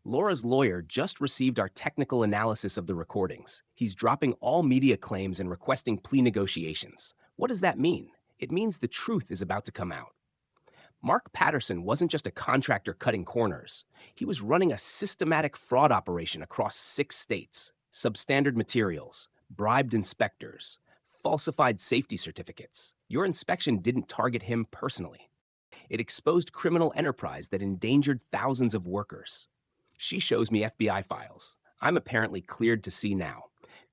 Laura's lawyer just received our technical analysis of the recordings. He's dropping all media claims and requesting plea negotiations. What does that mean? It means the truth is about to come out. Mark Patterson wasn't just a contractor cutting corners. He was running a systematic fraud operation across 6 states. Substandard materials, bribed inspectors, falsified safety certificates. Your inspection didn't target him personally. It exposed criminal enterprise that endangered thousands of workers. She shows me FBI files. I'm apparently cleared to see now.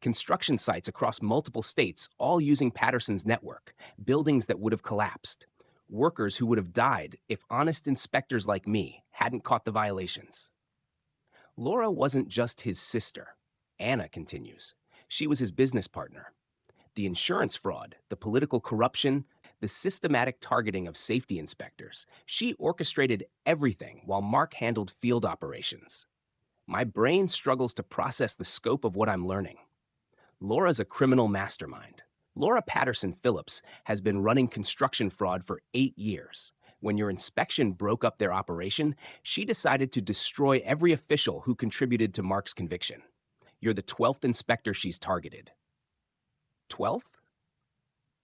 Construction sites across multiple states, all using Patterson's network. Buildings that would have collapsed. Workers who would have died if honest inspectors like me hadn't caught the violations. Laura wasn't just his sister. Anna continues. She was his business partner. The insurance fraud, the political corruption, the systematic targeting of safety inspectors. She orchestrated everything while Mark handled field operations. My brain struggles to process the scope of what I'm learning. Laura's a criminal mastermind. Laura Patterson Phillips has been running construction fraud for 8 years. When your inspection broke up their operation, she decided to destroy every official who contributed to Mark's conviction. You're the 12th inspector she's targeted. 12th?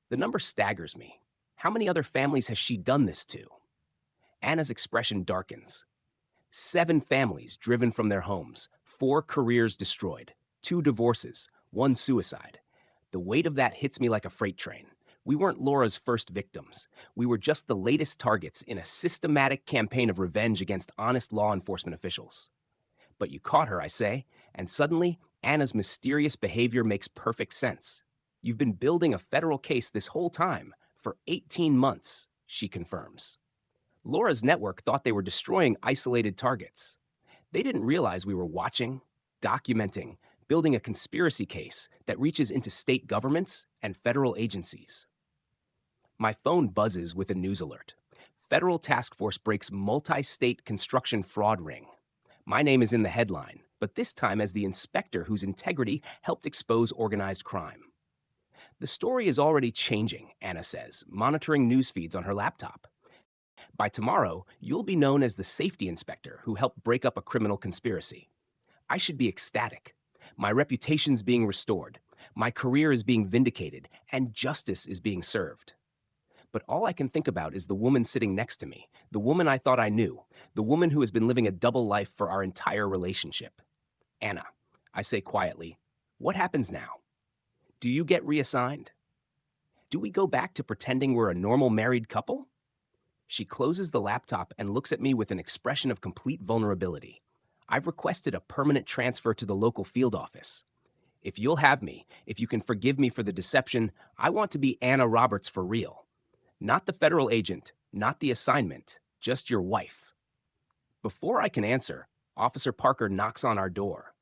The number staggers me. How many other families has she done this to? Anna's expression darkens. 7 families driven from their homes, 4 careers destroyed, 2 divorces, 1 suicide. The weight of that hits me like a freight train. We weren't Laura's first victims. We were just the latest targets in a systematic campaign of revenge against honest law enforcement officials. But you caught her, I say, and suddenly, Anna's mysterious behavior makes perfect sense. You've been building a federal case this whole time, for 18 months, she confirms. Laura's network thought they were destroying isolated targets. They didn't realize we were watching, documenting, building a conspiracy case that reaches into state governments and federal agencies. My phone buzzes with a news alert. Federal task force breaks multi-state construction fraud ring. My name is in the headline, but this time as the inspector whose integrity helped expose organized crime. The story is already changing, Anna says, monitoring news feeds on her laptop. By tomorrow, you'll be known as the safety inspector who helped break up a criminal conspiracy. I should be ecstatic. My reputation's being restored, my career is being vindicated, and justice is being served. But all I can think about is the woman sitting next to me, the woman I thought I knew, the woman who has been living a double life for our entire relationship. Anna, I say quietly, what happens now? Do you get reassigned? Do we go back to pretending we're a normal married couple? She closes the laptop and looks at me with an expression of complete vulnerability. I've requested a permanent transfer to the local field office. If you'll have me, if you can forgive me for the deception, I want to be Anna Roberts for real. Not the federal agent, not the assignment, just your wife. Before I can answer, Officer Parker knocks on our door.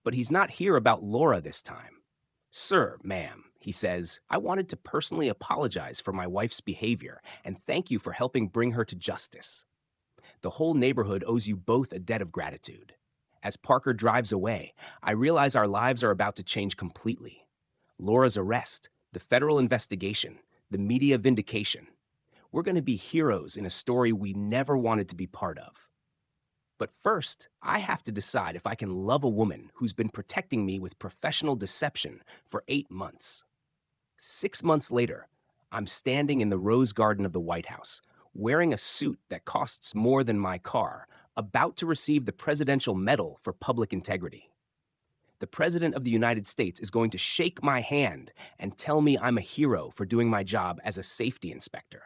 But he's not here about Laura this time. Sir, ma'am, he says, I wanted to personally apologize for my wife's behavior and thank you for helping bring her to justice. The whole neighborhood owes you both a debt of gratitude. As Parker drives away, I realize our lives are about to change completely. Laura's arrest, the federal investigation, the media vindication. We're going to be heroes in a story we never wanted to be part of. But first, I have to decide if I can love a woman who's been protecting me with professional deception for 8 months. 6 months later, I'm standing in the rose garden of the White House, wearing a suit that costs more than my car, about to receive the Presidential Medal for Public Integrity. The President of the United States is going to shake my hand and tell me I'm a hero for doing my job as a safety inspector.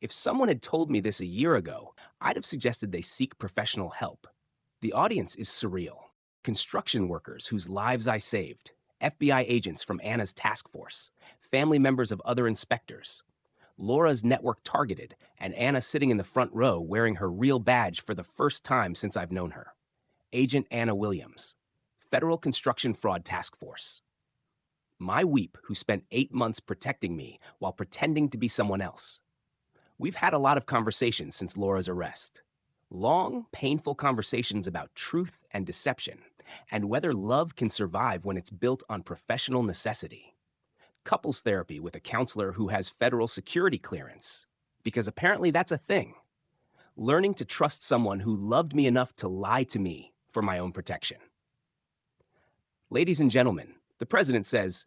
If someone had told me this a year ago, I'd have suggested they seek professional help. The audience is surreal. Construction workers whose lives I saved, FBI agents from Anna's task force, family members of other inspectors, Laura's network targeted, and Anna sitting in the front row wearing her real badge for the first time since I've known her. Agent Anna Williams, Federal Construction Fraud Task Force. My weep who spent 8 months protecting me while pretending to be someone else. We've had a lot of conversations since Laura's arrest. Long, painful conversations about truth and deception, and whether love can survive when it's built on professional necessity. Couples therapy with a counselor who has federal security clearance, because apparently that's a thing. Learning to trust someone who loved me enough to lie to me for my own protection. Ladies and gentlemen, the president says,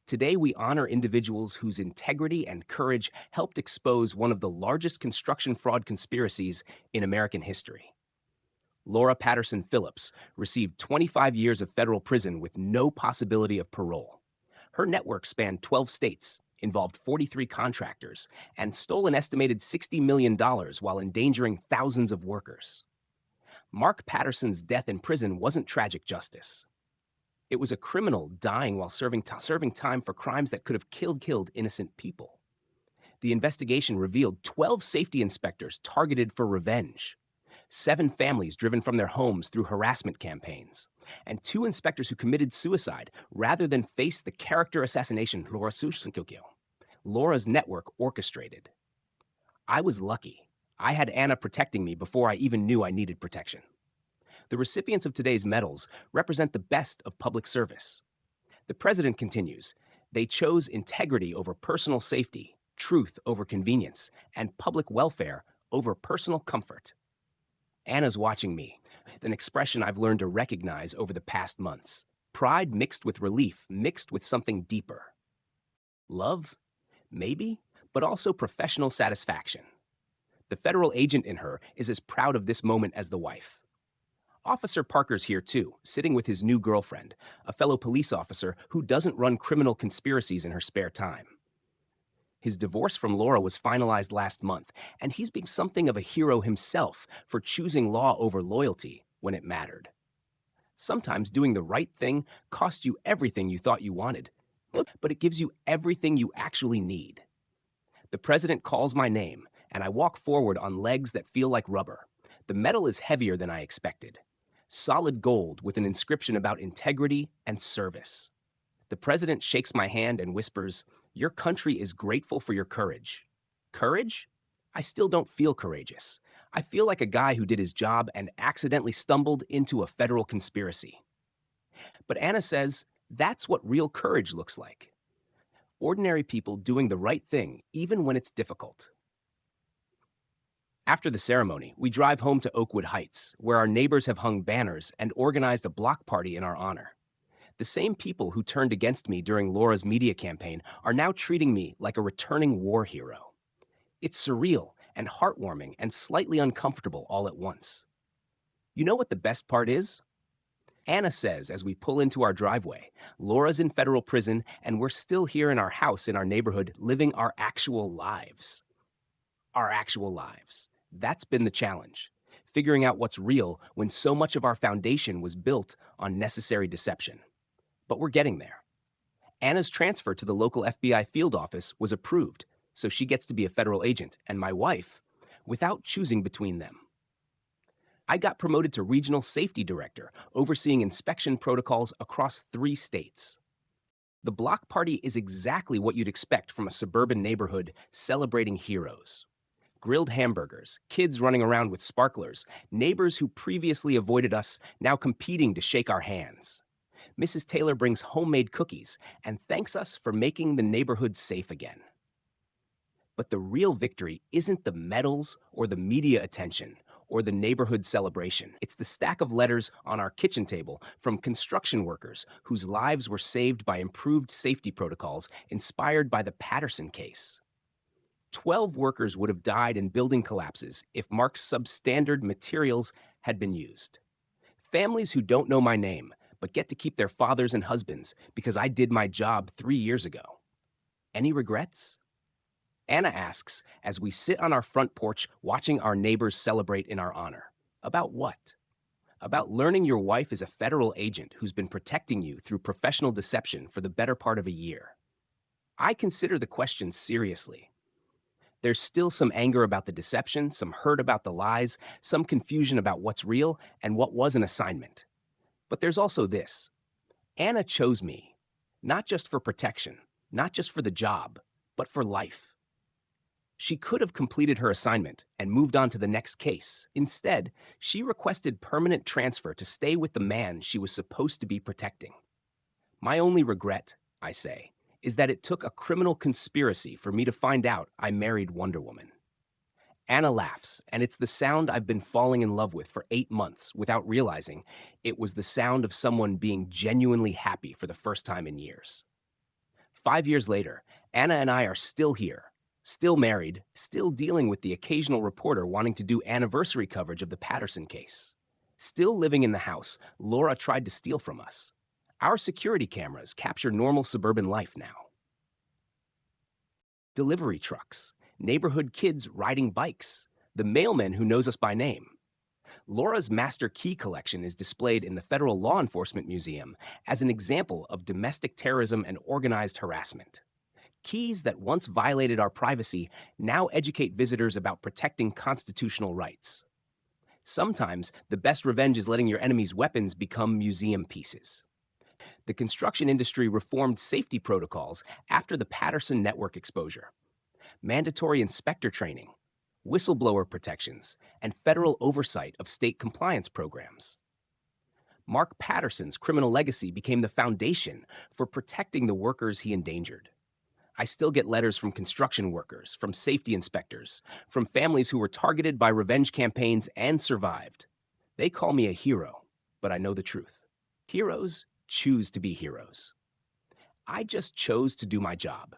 today we honor individuals whose integrity and courage helped expose one of the largest construction fraud conspiracies in American history. Laura Patterson Phillips received 25 years of federal prison with no possibility of parole. Her network spanned 12 states, involved 43 contractors, and stole an estimated $60 million while endangering thousands of workers. Mark Patterson's death in prison wasn't tragic justice. It was a criminal dying while serving time for crimes that could have killed innocent people. The investigation revealed 12 safety inspectors targeted for revenge, 7 families driven from their homes through harassment campaigns, and 2 inspectors who committed suicide rather than face the character assassination Laura's network orchestrated. I was lucky. I had Anna protecting me before I even knew I needed protection. The recipients of today's medals represent the best of public service. The president continues, they chose integrity over personal safety, truth over convenience, and public welfare over personal comfort. Anna's watching me, an expression I've learned to recognize over the past months. Pride mixed with relief, mixed with something deeper. Love? Maybe, but also professional satisfaction. The federal agent in her is as proud of this moment as the wife. Officer Parker's here too, sitting with his new girlfriend, a fellow police officer who doesn't run criminal conspiracies in her spare time. His divorce from Laura was finalized last month, and he's being something of a hero himself for choosing law over loyalty when it mattered. Sometimes doing the right thing costs you everything you thought you wanted, but it gives you everything you actually need. The president calls my name, and I walk forward on legs that feel like rubber. The metal is heavier than I expected. Solid gold with an inscription about integrity and service. The president shakes my hand and whispers, "Your country is grateful for your courage." Courage? I still don't feel courageous. I feel like a guy who did his job and accidentally stumbled into a federal conspiracy. But Anna says that's what real courage looks like. Ordinary people doing the right thing, even when it's difficult. After the ceremony, we drive home to Oakwood Heights, where our neighbors have hung banners and organized a block party in our honor. The same people who turned against me during Laura's media campaign are now treating me like a returning war hero. It's surreal and heartwarming and slightly uncomfortable all at once. You know what the best part is? Anna says as we pull into our driveway, Laura's in federal prison and we're still here in our house in our neighborhood living our actual lives. Our actual lives. That's been the challenge. Figuring out what's real when so much of our foundation was built on necessary deception. But we're getting there. Anna's transfer to the local FBI field office was approved, so she gets to be a federal agent, and my wife, without choosing between them. I got promoted to regional safety director, overseeing inspection protocols across 3 states. The block party is exactly what you'd expect from a suburban neighborhood celebrating heroes. Grilled hamburgers, kids running around with sparklers, neighbors who previously avoided us now competing to shake our hands. Mrs. Taylor brings homemade cookies and thanks us for making the neighborhood safe again. But the real victory isn't the medals or the media attention or the neighborhood celebration. It's the stack of letters on our kitchen table from construction workers whose lives were saved by improved safety protocols inspired by the Patterson case. 12 workers would have died in building collapses if Mark's substandard materials had been used. Families who don't know my name but get to keep their fathers and husbands because I did my job 3 years ago. Any regrets? Anna asks as we sit on our front porch watching our neighbors celebrate in our honor. About what? About learning your wife is a federal agent who's been protecting you through professional deception for the better part of a year. I consider the question seriously. There's still some anger about the deception, some hurt about the lies, some confusion about what's real and what was an assignment. But there's also this. Anna chose me, not just for protection, not just for the job, but for life. She could have completed her assignment and moved on to the next case. Instead, she requested permanent transfer to stay with the man she was supposed to be protecting. My only regret, I say, is that it took a criminal conspiracy for me to find out I married Wonder Woman. Anna laughs, and it's the sound I've been falling in love with for 8 months without realizing it was the sound of someone being genuinely happy for the first time in years. 5 years later, Anna and I are still here, still married, still dealing with the occasional reporter wanting to do anniversary coverage of the Patterson case. Still living in the house Laura tried to steal from us. Our security cameras capture normal suburban life now. Delivery trucks, neighborhood kids riding bikes, the mailman who knows us by name. Laura's master key collection is displayed in the Federal Law Enforcement Museum as an example of domestic terrorism and organized harassment. Keys that once violated our privacy now educate visitors about protecting constitutional rights. Sometimes the best revenge is letting your enemy's weapons become museum pieces. The construction industry reformed safety protocols after the Patterson network exposure. Mandatory inspector training, whistleblower protections, and federal oversight of state compliance programs. Mark Patterson's criminal legacy became the foundation for protecting the workers he endangered. I still get letters from construction workers, from safety inspectors, from families who were targeted by revenge campaigns and survived. They call me a hero, but I know the truth. Heroes choose to be heroes. I just chose to do my job.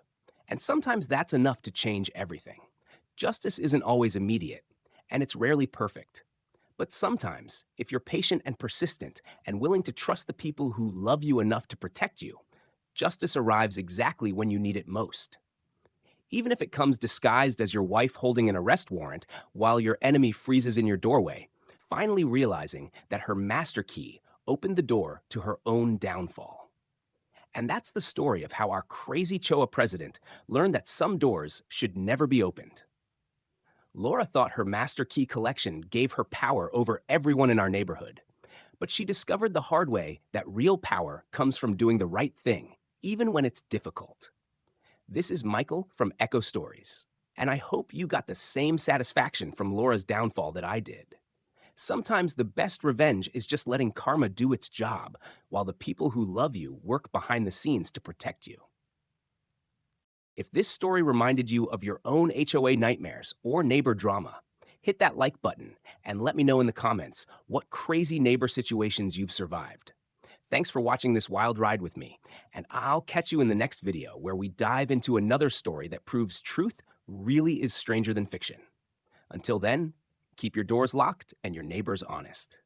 And sometimes that's enough to change everything. Justice isn't always immediate, and it's rarely perfect. But sometimes, if you're patient and persistent and willing to trust the people who love you enough to protect you, justice arrives exactly when you need it most. even if it comes disguised as your wife holding an arrest warrant while your enemy freezes in your doorway, finally realizing that her master key opened the door to her own downfall. And that's the story of how our crazy HOA president learned that some doors should never be opened. Laura thought her master key collection gave her power over everyone in our neighborhood. But she discovered the hard way that real power comes from doing the right thing, even when it's difficult. This is Michael from Echo Stories, and I hope you got the same satisfaction from Laura's downfall that I did. Sometimes the best revenge is just letting karma do its job, while the people who love you work behind the scenes to protect you. If this story reminded you of your own HOA nightmares or neighbor drama, hit that like button and let me know in the comments what crazy neighbor situations you've survived. Thanks for watching this wild ride with me, and I'll catch you in the next video where we dive into another story that proves truth really is stranger than fiction. Until then, keep your doors locked and your neighbors honest.